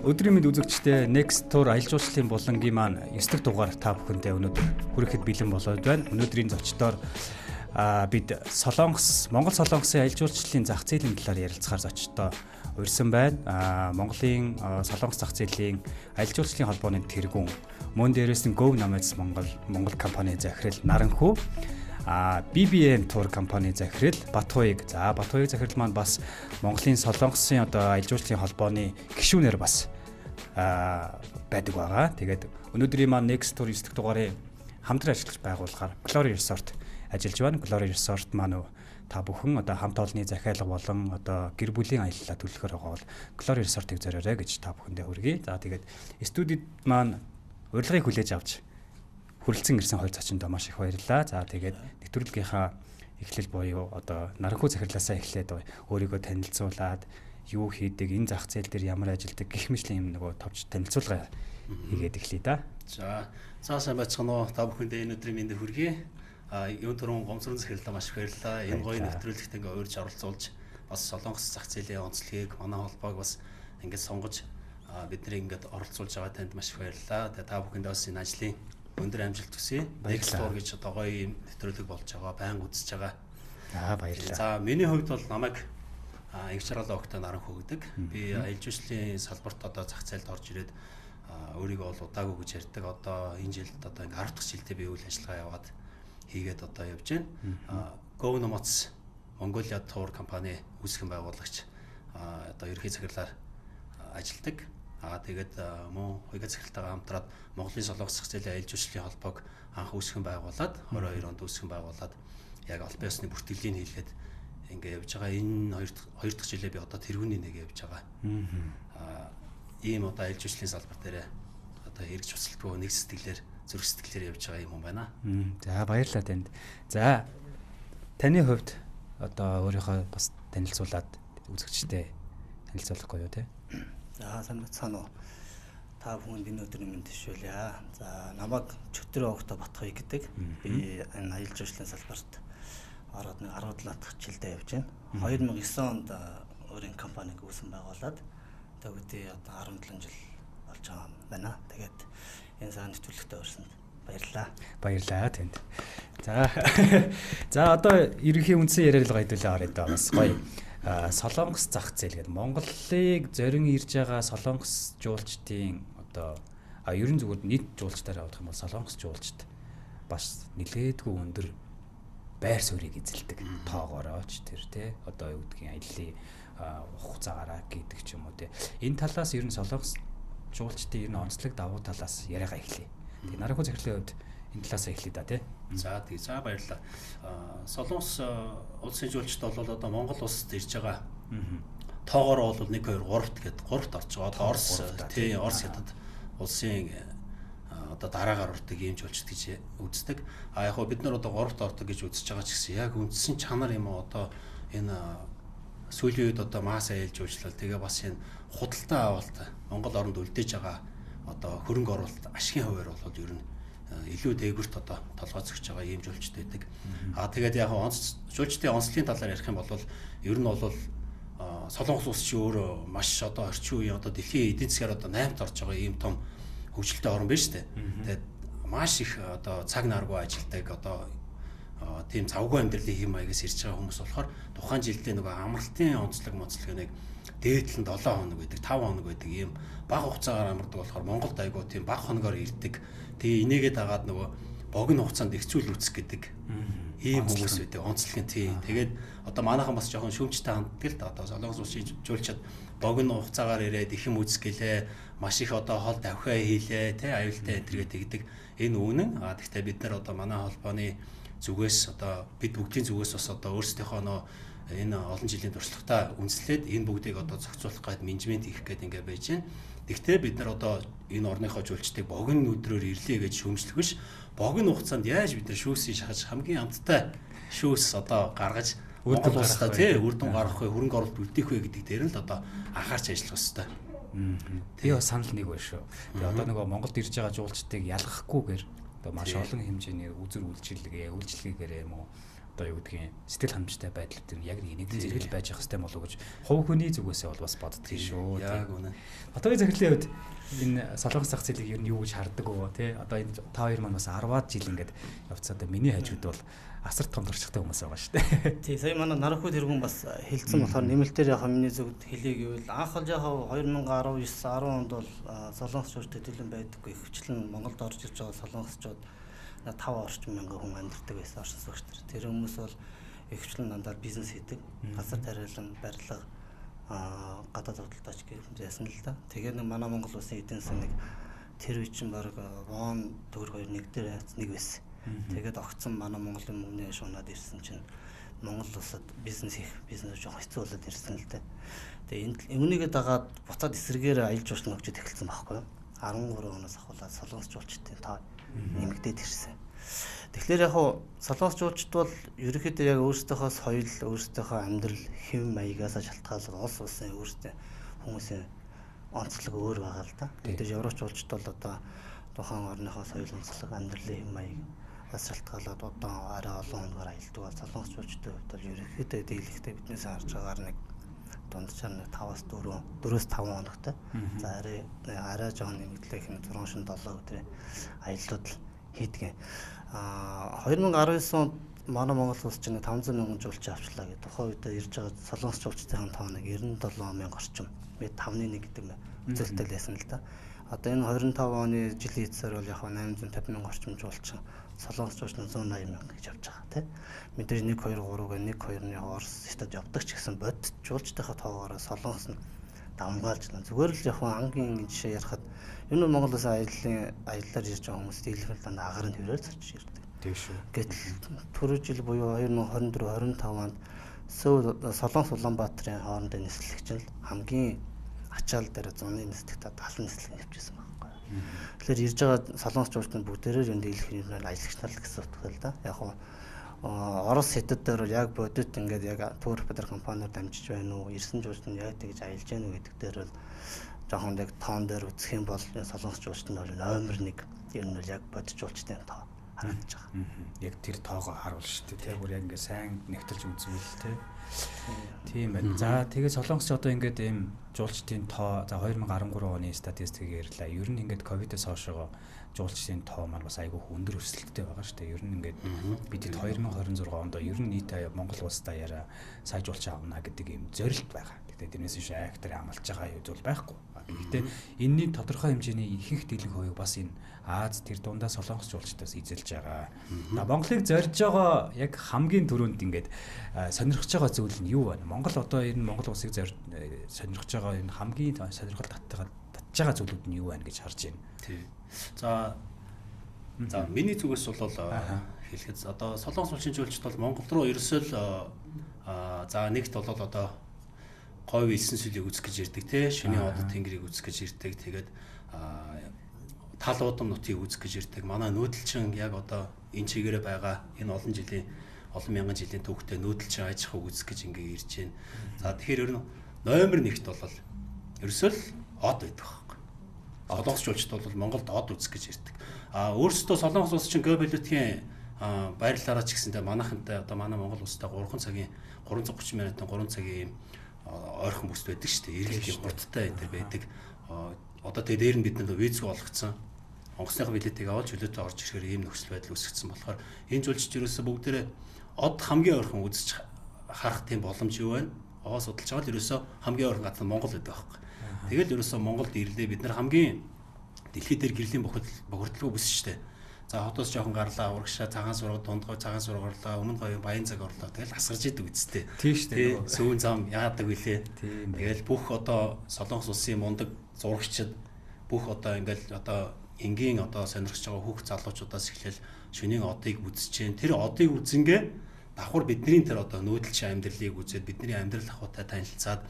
Өдрийн мэнд үзэгчдээ Next Tour аялал жуулчлалын булангийн маань 9 дахь дугаар та бүхэндээ өнөөдөр хүрэхэд бэлэн болоод байна. Өнөөдрийн зочдоор бид Монгол Солонгосын аялал жуулчлалын зах зээлийн талаар ярилцахаар зочдоо урьсан байна. Монголын Солонгос зах зээлийн аялал жуулчлалын холбооны тэргүүн мөн дээрээс нь Go Nomads Монгол компани захирал Наранхүү, BBN Tour компани захирал Батхуйг. Батхуйг захирал маань бас Монголын Солонгосын аялал жуулчлалын холбооны гишүүнээр бас байдаг байгаа. Тэгээд өнөөдрийн маань Next Tour 9 дахь дугаарыг хамтран ажиллаж байгуулахаар Glory Resort ажиллаж байна. Glory Resort маань та бүхэн хамт олонны захиалга болон гэр бүлийн аяллаа төлөхөр байгаа бол Glory Resort-ыг зориорой гэж та бүхэндээ хүргэе. За тэгээд студид маань урилгыг хүлээж авч хүрэлцэн ирсэн хоёр зочиндоо маш их баярлалаа. За тэгээд нэвтрүүлгийнхаа эхлэл буюу Наранхүү захирлаасаа эхлээд өөрийгөө танилцуулаад юу хийдэг, энэ зах зээл дээр ямар ажилладаг гэх мэтлийн юм нөгөө товч танилцуулга хийгээд эхлэе да. За сайн байцгаана уу? Та бүхэндээ энэ өдрийн мэндийг хүргэе. Юу түрүүн гомцрон захирлаа маш их баярлалаа. Энэ гоё нэвтрүүлэгт ингээ урьж оролцуулж бас Солонгос зах зээлийн онцлогийг манай холбоог бас ингээд сонгож бидний ингээд оролцуулж байгаа танд маш их баярлалаа. Тэгээ та бүхэндээ бас энэ ажлын өндөр амжилт хүсье. Next Tour гэж гоё юм нэвтрүүлэг болж байгаа, байнга үзэж байгаа. Баярлалаа. За миний хувьд бол намайг Ягчралаа огтой Наранхүү гэдэг. Би аялал жуулчлалын салбарт зах зээлд орж ирээд өөрийгөө бол удаагүй гэж ярьдаг. Энэ жилд ингээ 10 дахь жилдээ би үйл ажиллагаа яваад хийгээд явж байна. Go Nomads Mongolia Tour компани үүсгэн байгуулагч ерхий захирлаар ажилладаг. Тэгээд мөн хоёрын захиралтайгаа хамтраад Монголын Солонгос зах зээлийн аялал жуулчлалын холбоог анх үүсгэн байгуулад 22 онд үүсгэн байгуулад яг албан ёсны бүртгэлийг хийлгээд ингээ явж байгаа. Энэ хоёр дахь жилээ би тэргүүний нэг явж байгаа. Ийм аялал жуулчлалын салбар дээр хэрэгж бусалдгүй нэг сэтгэлээр зүрх сэтгэлээр явж байгаа юм байна. За баярлалаа танд. За таны хувьд өөрийнхөө бас танилцуулаад үзэгчтэй танилцуулахгүй юу те? За сайн бацгаана уу. Та бүхэнд энэ өдрийн мэнд төшөөлье. За намайг Чөтгөр Огто Батхуй гэдэг. Би энэ аялал жуулчлалын салбарт ороод 17 дахь жилдээ явж байна. 2009 онд өөрийн компаниг үүсгэн байгуулад тэгээд 17 жил болж байгаа юм байна. Тэгээд энэ сайн нэвтрүүлэгтээ урьсанд баярлалаа. Баярлалаа танд. За ерөнхий үндсэн яриалгаа хэдүүлээ орё бас гоё. Солонгос зах зээл гэдэг Монголыг зорин ирж байгаа солонгос жуулчдын ерөн зүгээр нийт жуулчдаараа авах юм бол солонгос жуулчд бас нэлээдгүй өндөр байр суурийг эзэлдэг тоогоорооч тэр тий юу гэдгийг аяллаа хугацаагаараа гэдэг ч юм уу тий энэ талаас ер нь солонгос жуулчдын ер нь онцлог давуу талаас яриагаа эхлэе. Тэгээ Наранхүү захирлын хувьд энэ талаас эхлэе да тий. За баярлалаа. Солонгос улсын жуулчд бол Монгол улсад ирж байгаа. Тоогоор бол 1 2 3-т гээд 3-т орж байгаа. Орос хятад улсын дараагаар ордог ийм жуулчд гэж үздэг. Яг бид нар 3-т ордог гэж үзэж байгаа ч гэсэн яг үндсэн чанар юм уу энэ сүүлийн үед мас аялал жуулчлал тэгээ бас энэ худалдан авалт Монгол оронд үлдээж байгаа хөрөнгө оруулалт ашигын хуваар бол ер нь илүү дээгүрт толгойцогч байгаа ийм жуулчд байдаг. Тэгээд яг жуулчдын онцлогийн талаар ярих юм бол ер нь бол Солонгос улс чи өөрөө маш орчин үеийн дэлхийн эдийн засгаар 8-т орж байгаа ийм том хөгжилтэй орн байна шүү дээ. Тэгээд маш их цаг наргүй ажилдаг тийм завгүй амьдралын хэм маягаас ирж байгаа хүмүүс болохоор тухайн жилдээ нөгөө амралтын онцлог дээдлэн 7 хоног байдаг, 5 хоног байдаг ийм бага хугацаагаар амардаг болохоор Монголд айгуу тийм бага хоногоор ирдэг. Тэгээ инээгээ дагаад нөгөө богино хугацаанд ихцүүл үүсэх гэдэг ийм хүмүүс байдаг. Онцлог нь тийм. Тэгээд манайхан бас жоохон шүүмжтэй ханддаг л Солонгос улсын жуулчид богино хугацаагаар ирээд их юм үзсгэлээ, маш их хол давхиа хийлээ, тий аюултай энтергээд тэгдэг. Энэ үнэн. Гэхдээ бид нар манай холбооны зүгээс бид бүгдийн зүгээс бас өөрсдийнхөө энэ олон жилийн туршлагатай үндэслээд энэ бүгдийг зохицуулах гээд менежмент хийх гээд ингээ байж байна. Тэгвэл бид нар энэ орныхоо жуулчдыг богино өдрөөр ирлээ гэж шүүмжлэх биш. Богино хугацаанд яаж бид нар шүүсийг шахаж хамгийн амттай шүүс гаргаж Монгол улстай үр дүн гаргах вэ, хөрөнгө оруулалт үлдээх вэ гэдэг дээр л анхаарч ажиллах хэрэгтэй. Би бас санал нэг байна шүү. Тэгээ нөгөө Монголд ирж байгаа жуулчдыг ялгахгүйгээр маш олон хэмжээний үзэр үйлчилгээгээр юм уу одоо юу гэдгийг сэтгэл ханамжтай байдал дээр яг нэг зэрэгэл байж явах хэрэгтэй болов уу гэж хувь хүний зүгээсээ бол бас боддөг шүү. Яг үнэ. Батгийн захирлын хувьд энэ солонгос зах зээлийг ер нь юу гэж хардаг вэ тий? Одоо энэ та хоёр маань бас 10-аад жил ингээд явцгаа одоо миний хажууд бол асар том туршлагатай хүмүүс байгаа шүү дээ. Тий, сая манай Нарахуу тэргүүн бас хэлсэн болохоор нэмэлтээр яг миний зөвд хэлээ гэвэл анх бол яг 2019 10 онд бол солонгосчууд төдийлөн байдаггүй хвчлэн Монголд орж ирж байгаа солонгосчууд 5 орчим мянган хүн амьдардаг байсан орчин суугч нар. Тэр хүмүүс бол хвчлэн дандаа бизнес хийдэг. Газар тариалан, барилга, гадаад худалдаач гэсэн л да. Тэгээд нэг манай Монгол улсын эдийн засаг нэг тэр үе чинь баг вон төгрөг 2 дээр нэг байсан. Тэгээд огцсон манай Монголын мөнгөний шунаад ирсэн чинь Монгол улсад бизнес хийх бизнес жоох хэцүү болоод ирсэн л дээ. Тэгээд үүнийгээ дагаад буцаад эсрэгээр аялал жуулчлал өгч эхэлсэн байхгүй юу? 13 оноос ахуулаад солонгос жуулчдын тоо нэмэгдээд ирсэн. Тэгэхээр яг солонгос жуулчд бол ерөнхийдөө яг өөрсдийнхөө соёл, өөрсдийнхөө амьдрал, хэв маягаас шалтгаалаад улс улсын өөрсдөө хүмүүсийн онцлог өөр байгаа л да. Тэгээд Европч жуулчд бол одоо тухайн орныхоо соёл, онцлог, амьдралын хэв маяг шалтгаалаад одоо арай олон хоногор аялдаг бол солонгос жуулчдын хувьд бол ерөнхийдөө дийлэхтэй биднээс харж байгаагаар нэг дунджаар 4-5 хоногтой. За арай жоон нэмэгдлэх юм 6-7 өдрийн аяллууд хийдэг. 2019 онд манай Монгол улс чинь 500 мянган жуулчин авчлаа гэдэг. Тухайн үед ирж байгаа солонгос жуулчдын тоо нэг 97 мянга орчим. Бид 5-1 гэдэг үзэлтэй байсан л да. Одоо энэ 25 оны жилийн эцсээр бол яг 850 мянга орчим жуулчин солонгос жуулч 180 мянга гэж явж байгаа тийм. Мэдээж 1 2 3 гэ 1 2-ны Орос стад явдаг ч гэсэн бод жуулчдынхаа тоогоороо солонгос нь давмгаалж байна. Зүгээр л яг ангийн жишээ ярихад энэ Монгол улсын аяллаар ирж байгаа хүмүүс дийлэнх дандаа агарын төврөөр зорчиж ирдэг. Тийм шүү. Гэтэл түрүү жил буюу 2024 25 онд Солонгос Улаанбаатарын хоорондын нислэгч нь хамгийн ачаал дээр зуны нислэгт 70 нислэг явчихсан байхгүй. Тэгэхээр ирж байгаа солонгос жуулчдын бүгдээрээ энэ дийлэнх нь аялагч нар л гэсэн утгатай л да. Яг Орос хятад дээр яг бодит ингээд яг тур оператор компаниуд дамжиж байна уу? Ирсэн жуулчд нь яг тэгж аялж гэнэ үү гэдэг дээр бол жоохон яг тоон дээр үзэх юм бол солонгос жуулчд нь бол номер 1 ер нь бол яг бодит жуулчдын тоо харагдаж байгаа. Яг тэр тоогоо харуул шүү дээ. Тэр бүр яг ингээд сайн нэгтэлж үзвэл тийм байна. За тэгээд солонгос одоо ингээд ийм жуулчдын тоо за 2013 оны статистикээр ярьлаа. Ер нь ингээд ковидоос хойшоо жуулчдын тоо маань бас айгүй өндөр өсөлттэй байгаа шүү дээ. Ер нь ингээд бид 2026 онд ер нь нийт Монгол улсдаа яриа сая жуулч авна гэдэг ийм зорилт байгаа. Гэхдээ тэрнээс биш актер амлаж байгаа юу зүйл байхгүй. Гэхдээ энэний тодорхой хэмжээний ихэнх дийлэнх хувийг бас энэ Аз тэр дундаа солонгос жуулчдаас эзэлж байгаа. Монголыг зорж байгаа яг хамгийн түрүүнд ингээд сонирхож байгаа зүйл нь юу вэ? Монгол одоо энэ Монгол улсыг сонирхож байгаа энэ хамгийн сонирхол татж байгаа зүйлүүд нь юу вэ гэж харж байна. Тий. За миний зүгээс бол хэлэхэд одоо солонгос улсын жуулчд бол Монгол руу ерөөсөө за нэгт бол одоо говь элсэн сүлийг үзэх гэж ирдэг те шөнийн одод тэнгэрийг үзэх гэж ирдэг. Тэгээд тал удам нутгийг үзэх гэж ирдэг. Манай нүүдэлчин яг одоо энэ чигээрээ байгаа энэ олон мянган жилийн түүхтэй нүүдэлчин аж ахуйг үзэх гэж ингээ ирж байна. За тэгэхээр ер нь номер 1-т бол ерөөсөө л од байдаг байхгүй. Солонгос жуулчд бол Монголд од үзэх гэж ирдэг. Өөрсдөө солонгос улс чинь геополитикийн байрлалаараа ч гэсэндээ манайхантай одоо манай Монгол улстай 330 минутын 3 цагийн ойрхон бүс байдаг шүү дээ. Эргэлтийн хурдтай энэ төр байдаг. Одоо тэгээ дээр нь бид нар визгүй болгоцсон. Онгоцны билетийг аваад чөлөөтэй орж ирэхээр ийм нөхцөл байдал үүсгэсэн болохоор энэ жуулчд ерөөсөө бүгдээрээ од хамгийн ойрхон үзэж харах тийм боломж юу вэ? Судалж байгаа л ерөөсөө хамгийн ойрхон газар Монгол байдаг байхгүй. Тэгэл ерөөсөө Монголд ирлээ бид нар хамгийн дэлхий дээр гэрлийн бохирдлого бүсч штэ. За хотоос жоохон гарлаа, урагшаа, цагаан сургал, дундгой цагаан сургуурлаа, өмнө говийн баян цаг орлоо. Тэгэл асгарч идэг үсттэй. Тийм штэ. Сүүн зам яадаг вүлээ. Тэгэл бүх одоо солонгос улсын мундаг зурагчид бүх одоо ингээл одоо энгийн одоо сонирхож байгаа хүүхд залуучуудаас эхлээл шөнийн одыг үзэж जैन. Тэр одыг үзэнгээ давхар бидний тэр одоо нүүдэлчин амьдралыг үзээд бидний амьдрал ахуйтай танилцаад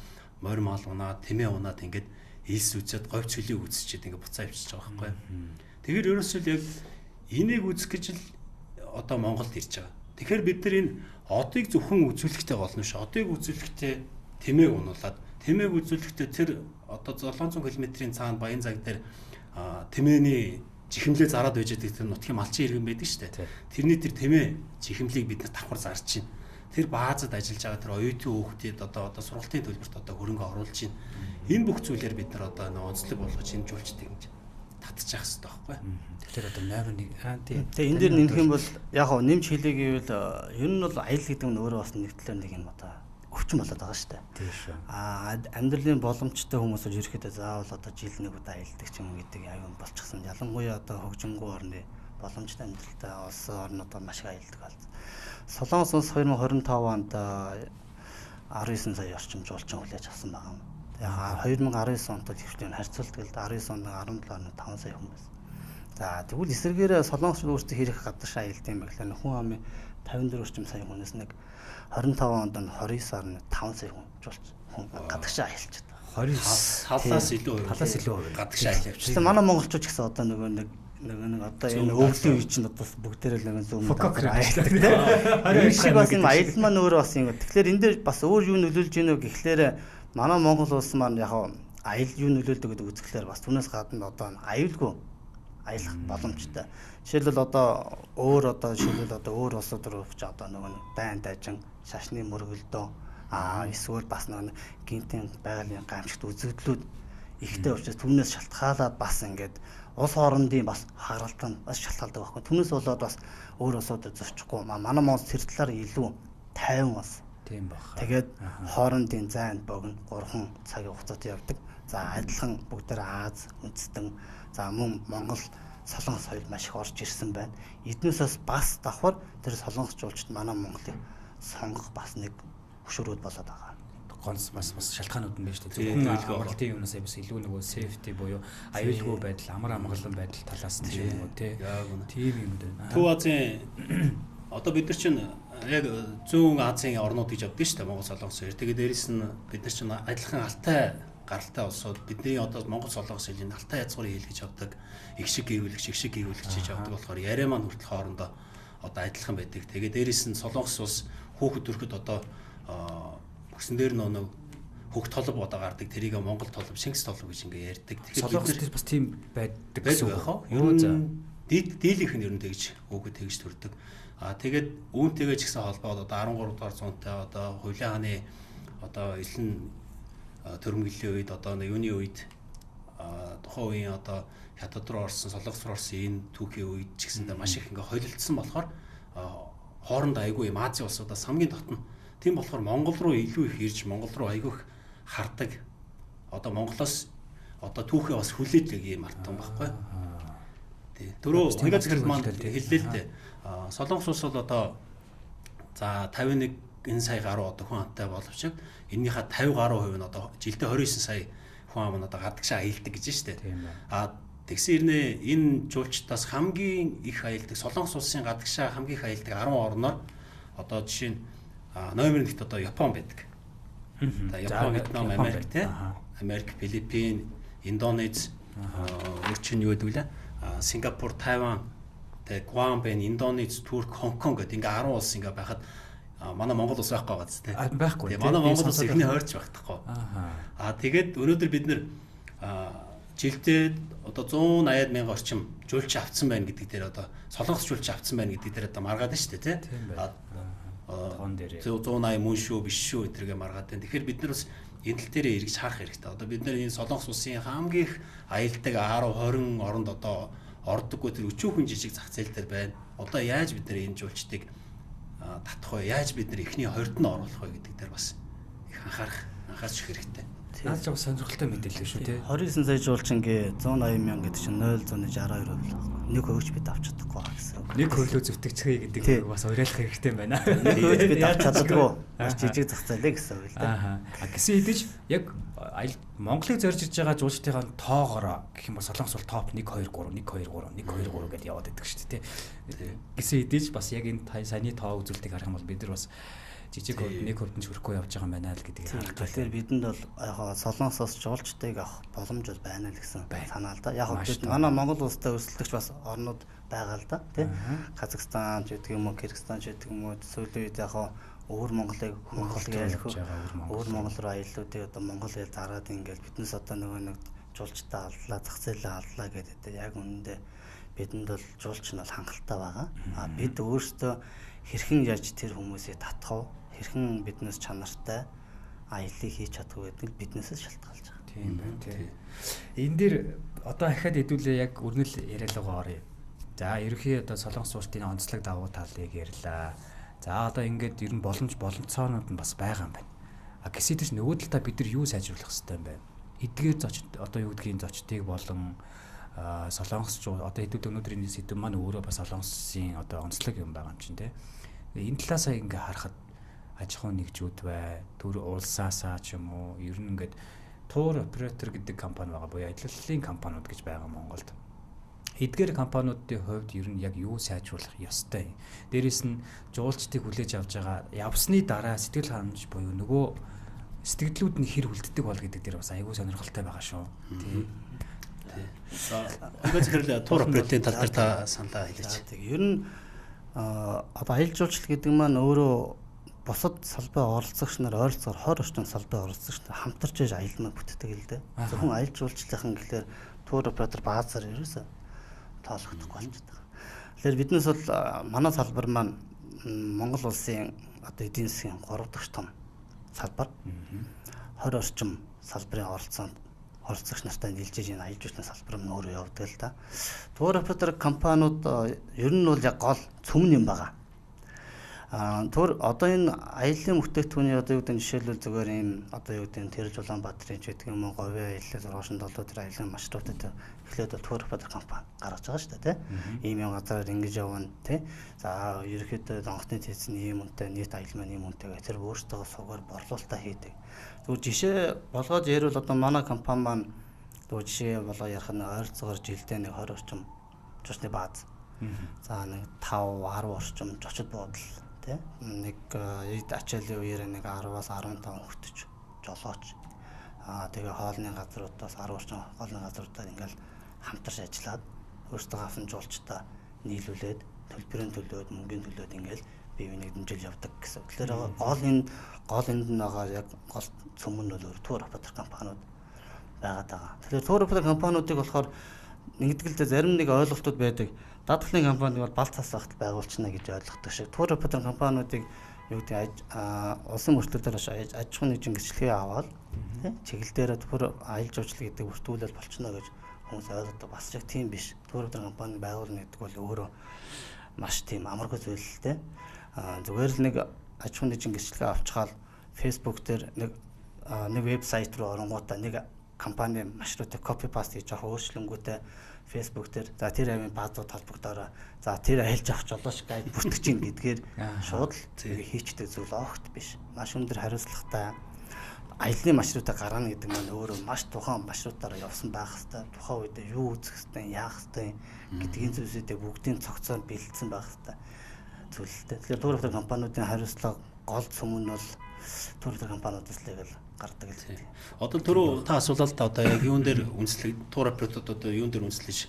морь мал унаад, тэмээ унаад ингээд илс үзээд говь цөлийг үзчихэд ингээд буцаа авчиж байгаа байхгүй. Тэгэхээр ерөөсөө яг энийг үзэх гэж л одоо Монголд ирж байгаа. Тэгэхээр бид нар энэ одыг зөвхөн үзүүлэхтэй болно ш. Одыг үзүүлэхтэй тэмээг унуулад, тэмээг үзүүлэхтэй тэр одоо 700 км-ийн цаана баян цаг дээр тэмээний чихэмлээ зараад байж байгаа тэр нутгийн малчин иргэн байдаг шүү дээ. Тэрний тэр тэмээ чихэмлийг бид нар давхар зарж чинь. Тэр баазад ажиллаж байгаа тэр оюутны хүүхдэд одоо сургалтын төлбөрт одоо хөрөнгө оруулж чинь. Энэ бүх зүйлээр бид нар одоо онцлог болгож энэ жуулчдыг ингэж татчих хэрэгтэй байхгүй. Тэгэхээр одоо 8-1 тийм. Тэгээ энэ дээр нэмэх юм бол яг хоо нэмж хэлээ гэвэл ер нь бол аялал гэдэг нь өөрөө бас нэг талаар нэг юм одоо өвчин болоод байгаа шүү дээ. Тийм шүү. Амьдралын боломжтой хүмүүс бол ерөөхдөө заавал одоо жил нэг удаа аялдаг ч юм гэдэг аюун болчихсон. Ялангуяа одоо хөгжингүү орны боломжтой амьдралтай улсын орнуудаар маш их аялдаг болсон. Солонгос улс 2025 онд 19 сая орчим жуулчин хүлээж авсан байгаа юм. Тэгээ 2019 онтой төвчтэй харьцуулдаг л 19 онд 17.5 сая хүн байсан. За тэгвэл эсвэргээр солонгос өөрсдөө хэрэг гадаашаа аялдаг юм байна. Хүн амын 54 орчим сая хүнээс нэг 25 онд нь 29.5 сая хүн гадаашаа аялж байгаа. Талаас илүү гадаашаа аялж. Тэгэхээр манай монголчууд ч гэсэн одоо нэг одоо энэ өвлийн үе чинь одоо бүгдээрээ л нэг зүүн аялдаг тийм. Энэ шиг бас юм аялал маань өөрөө бас юм. Тэгэхээр энэ дээр бас өөр юу нөлөөлж ийнө гэхлээр манай Монгол улс маань яг аялал юу нөлөөлдөг гэдэг үзэхлээр бас түүнээс гадна одоо аюулгүй аялах боломжтой. Жишээлбэл одоо өөр улсууд руу ч одоо нэг дайн дайжин шашны мөргөлдөө эсвэл бас нэг гинтийн байгалийн гамшигт үзэгдлүүд ихтэй учраас түүнээс шалтгаалаад бас ингээд улс хоорондын бас харалтан бас шалтгаалдаг байхгүй. Түүнээс болоод бас өөр улсуудад зөрчихгүй. Манай Монгол тэр талаар илүү тайван бас. Тийм баг. Тэгээд хоорондын зайд богино 3 цагийн хугацаанд явдаг. За адилхан бүгдээр Аз, үндэстэн, за мөн Монгол, Солонгос хоёр маш их орж ирсэн байна. Эднээсээс бас давхар тэр солонгос жуулчид манай Монголыг сонгох бас нэг хөшөөрөд болоод байгаа. Гонц бас шалтгаанууд нь байна шүү дээ. Зөвхөн амралтын юмнаас бас илүү нөгөө safety буюу аюулгүй байдал, амар амгалан байдал талаас нь ч юм уу тийм юм дээ. Төв Азийн одоо бид нар чинь яг зүүн Азийн орнууд гэж явдаг шүү дээ. Монгол, Солонгос хоёр. Тэгээд дээрэс нь бид нар чинь адилхан алтай гаралтай улсууд бидний одоо Монгол, Солонгос хэлний алтай язгуурын хэл гэж явдаг. Их шиг гэрүүлэгч хийж явдаг болохоор яриа маань хүртэл хоорондоо одоо адилхан байдаг. Тэгээд дээрэс нь Солонгос улс хүүхэд төрөхөд одоо өгсөн дээр нэг хөх толб одоо гардаг. Тэрийг Монгол толб, Шингис толб гэж ингээ ярьдаг. Тэгэхээр Солонгос дээр бас тийм байдаг гэсэн үг яах вэ? Ер нь дийлийнх нь ер нь тэгж үгүй тэгж төрдөг. Тэгээд үүнтэйгээ ч гэсэн холбоод одоо 13 дугаар зуунтай одоо Хувлын хааны одоо элен төрөмгөлийн үед одоо юуны үед тухайн үеийн одоо хятад руу орсон, Солонгос руу орсон энэ түүхийн үед ч гэсэндээ маш их ингээ холилдсон болохоор хооронд айгүй юм Азийн улсуудаас хамгийн дотно. Тийм болохоор Монгол руу илүү их ирж Монгол руу айгүй их хардаг. Одоо Монголоос одоо түүхээ бас хүлээдэг юм артсан байхгүй. Тий. Дөрөв хоёроо зэрэг маань хэллээ л дээ. Солонгос улс бол одоо за 51 сая гаруй одоо хүн амтай боловч энэнийхээ 50 гаруй хувь нь одоо жилдээ 29 сая хүн ам нь одоо гадагшаа аялдаг гэж байна шүү дээ. Тэгсэн ирнэ энэ жуулчдаас хамгийн их аялдаг Солонгос улсын гадагшаа хамгийн их аялдаг 10 орноор одоо жишээ нь номер 1-т одоо Япон байдаг. За Япон, Вьетнам, Америк те. Америк, Филиппин, Индонез, өөрчн юу гэдэг вэ? Сингапур, Тайван, тэгээ Гуам, Индонез, Турк, Хонконг гэдэг ингээ 10 улс ингээ байхад манай Монгол улс байхгүй байгаа зү те. Байхгүй. Тэгээ манай Монгол улс ихний хойрч багтахгүй. Тэгээд өнөөдөр бид нэр жилдээ одоо 180 мянган орчим жуулч авцсан байна гэдэг дээр одоо солонгос жуулч авцсан байна гэдэг дээр одоо маргаад байна шүү дээ те. Тон дээр 180 мөн шүү биш шүү гэдэргээ маргаад байна. Тэгэхээр бид нар бас энэ тал дээрээ эргэж харах хэрэгтэй. Одоо бид нар энэ солонгос улсын хамгийн их аялдаг 10 20 оронд одоо ордоггүй тэр өчүүхэн жижиг зах зээл дээр байна. Одоо яаж бид нар энэ жуулчдыг татах вэ? Яаж бид нар эхний хорд нь оруулах вэ гэдэг дээр бас их анхаарч хэрэгтэй. Наад жоо сонирхолтой мэдээлэл шүү тий. 29 сая жуулчингийн 180 мянга гэдэг чинь 0.62%. Нэг хөвч бид авч чадахгүй гэсэн. Нэг хөвлөө зөвтгцгээе гэдэг бас уриалах хэрэгтэй байна. Нэг хөвч бид авч чаддаггүй. Жижиг зах зээлээ гэсэн үг л дээ. Гэсэн хэдиж яг Монголыг зорж иж байгаа жуулчдын тоогоороо гэх юм бол солонгос бол топ 1 2 3 1 2 3 1 2 3 гэдээ яваад байдаг шүү дээ тий. Гэсэн хэдиж бас яг энэ саяны тоо үзүүлэлтийг харах юм бол бид нар бас жижиг нэг хөвдөнд хүрэхгүй явж байгаа юм байна л гэдгийг харах. Тэгэхээр бидэнд бол яг солонгосоос жуулчдыг авах боломж бол байна л гэсэн санаа л да. Яг бид манай Монгол улстай өрсөлдөгч бас орнууд байгаа л да тий. Казахстан ч гэдэг юм уу, Кыргызстан ч гэдэг юм уу, сүүлийн үед яг өөр Монголыг ялах өөр Монгол руу аяллуудыг одоо Монгол ял зараад ингээл биднээс одоо нэг жуулчтай аллаа, зах зээлээ аллаа гэдэг яг үнэндээ бидэнд бол жуулч нь бол хангалттай байгаа. Бид өөрсдөө хэрхэн яаж тэр хүмүүсийг татах вэ? Хэрхэн биднээс чанартай аяллыг хийж чадах вэ гэдэг нь биднээс шалтгаалж байгаа. Тийм байна тий. Энэ дээр одоо дахиад хэдүүлээ яг өрнөл яриалгаа оръё. За ерөнхий одоо Солонгос суурьтын онцлог давуу талыг ярьлаа. За одоо ингээд ер нь боломжцоонууд нь бас байгаа юм байна. Гэсэдэж нөгөө талдаа бид нар юу сайжруулах хэрэгтэй юм бэ? Эдгээр зочд одоо юу гэдгийг зочдыг болон солонгосчууд одоо хэдүүд өнөөдрийн сэдв маань өөрөө бас солонгосын одоо онцлог юм байгаа юм чинь тий. Энэ талаасаа ингээ харахад аж ахуй нэгжүүд бай, төр улсаасаа ч юм уу ер нь ингээд тур оператор гэдэг компани байгаа буюу аяллалын компаниуд гэж байгаа Монголд. Эдгээр компаниудын хувьд ер нь яг юу сайжруулах ёстой юм. Дээрээс нь жуулчдыг хүлээж авч байгаа явсны дараа сэтгэл ханамж буюу нөгөө сэтгэлдлүүд нь хэр үлддэг бол гэдэг дээр бас аягүй сонирхолтой байгаа шүү. Тий. За ингээд зэрэг тур операторын тал дээр та саналаа хэлээч. Ер нь одоо аялал жуулчлал гэдэг маань өөрөө бусад салбарын оролцогч нар ойролцоогоор 20 орчим салбарын оролцогч нар хамтарч иж аялал маань бүтдэг л дээ. Зөвхөн аялал жуулчлалын гэхлээр тур оператор баазаар ерөөсөө тоолохдохгүй болчихдог. Тэгэхээр биднээс бол манай салбар маань Монгол улсын одоо эдийн засгийн 3 дахь том салбар. 20 орчим салбарын оролцогч нартай нийлжиж энэ аялал жуулчлалын салбар нь өөрөө явдаг л да. Тур оператор компаниуд ер нь бол яг гол цөмн юм байгаа. Тур одоо энэ аяллаа бүтээгдэхүүний одоо юу гэдэг нь жишээлбэл зүгээр ийм одоо юу гэдэг нь Тэрж Улаанбаатарын ч гэдэг юм уу говийн аяллаа Зургашин долоо тэр аяллаа маршрутад эхлээд тур оператор компани гаргаж байгаа шүү дээ тийм ийм газараар ингэж явна тийм за ерөөхдөө донхны тэцэн ийм үнэтэй нийт аялал маань ийм үнэтэй гэх тэр өөртөө сугаар борлуулалтаа хийдэг. Тэгвэл жишээ болгоод ярил одоо манай компани маань тэгвэл жишээ болгоо ярих нь ойролцоогоор жилдээ нэг 20 орчим жуулчны бааз. За нэг 5 10 орчим жочид буудал нэг эд ачааллын үеэр нэг 10-аас 15 хүртэж жолооч тэгээ хоолны газруудаас 10 орчим хоолны газруудаар ингээл хамтарч ажиллаад өөртөө авсан жуулчтай нийлүүлээд төлбөрийн төлөөд мөнгөний төлөөд ингээл бие биенийг дэмжиж явдаг гэсэн. Тэгэхээр гол энд нь байгаа яг гол цөмөн нь бол тур оператор компаниуд байгаад байгаа. Тэгэхээр тур оператор компаниудыг болохоор нэгдгэлдээ зарим нэг ойлголтууд байдаг. Даатгалын компани бол балт цас багт байгуулчихна гэж ойлгодог шиг тур оператор компаниудыг юу гэдэг улсын мөрчлөлтөөр аж ахуйн нэгжийн гэрчлэгээ аваад чиглэлээр тур аялал жуулчлал гэдэг бүртгүүлэл болчихно гэж хүмүүс ойлгодог. Бас яг тийм биш. Тур оператор компани байгуулна гэдэг бол өөрөө маш тийм амаргүй зүйл л дээ. Зүгээр л нэг аж ахуйн нэгжийн гэрчлэгээ авчгаал Facebook дээр нэг вебсайт руу оронгуудаа нэг компани маршрутыг копи паст хийж авах өөрчлөнгүүтэй Facebook дээр за тэр авийн баазууд холбогдороо за тэр аялж авах жолооч гайд бүртгэж ийн гэдгээр шууд л хийчдэг зүйл огт биш. Маш өндөр хариуцлагатай аяллаа маршрутаа гаргана гэдэг нь өөрөө маш тухайн маршрутаараа явсан байх хэвээр тухайн үед юу үзэх хэвээр яах хэвээр гэдгийн зүйлсүүдээ бүгдийн цогцоор бэлдсэн байх хэвээр зүйлтэй. Тэгэхээр тур оператор компаниудын хариуцлага гол цөм нь бол тур оператор компаниудаас л яг гардаг л тийм. Одоо түрүү та асуулаа л та одоо яг юун дээр үндэслэг тур операторууд одоо юун дээр үндэслэж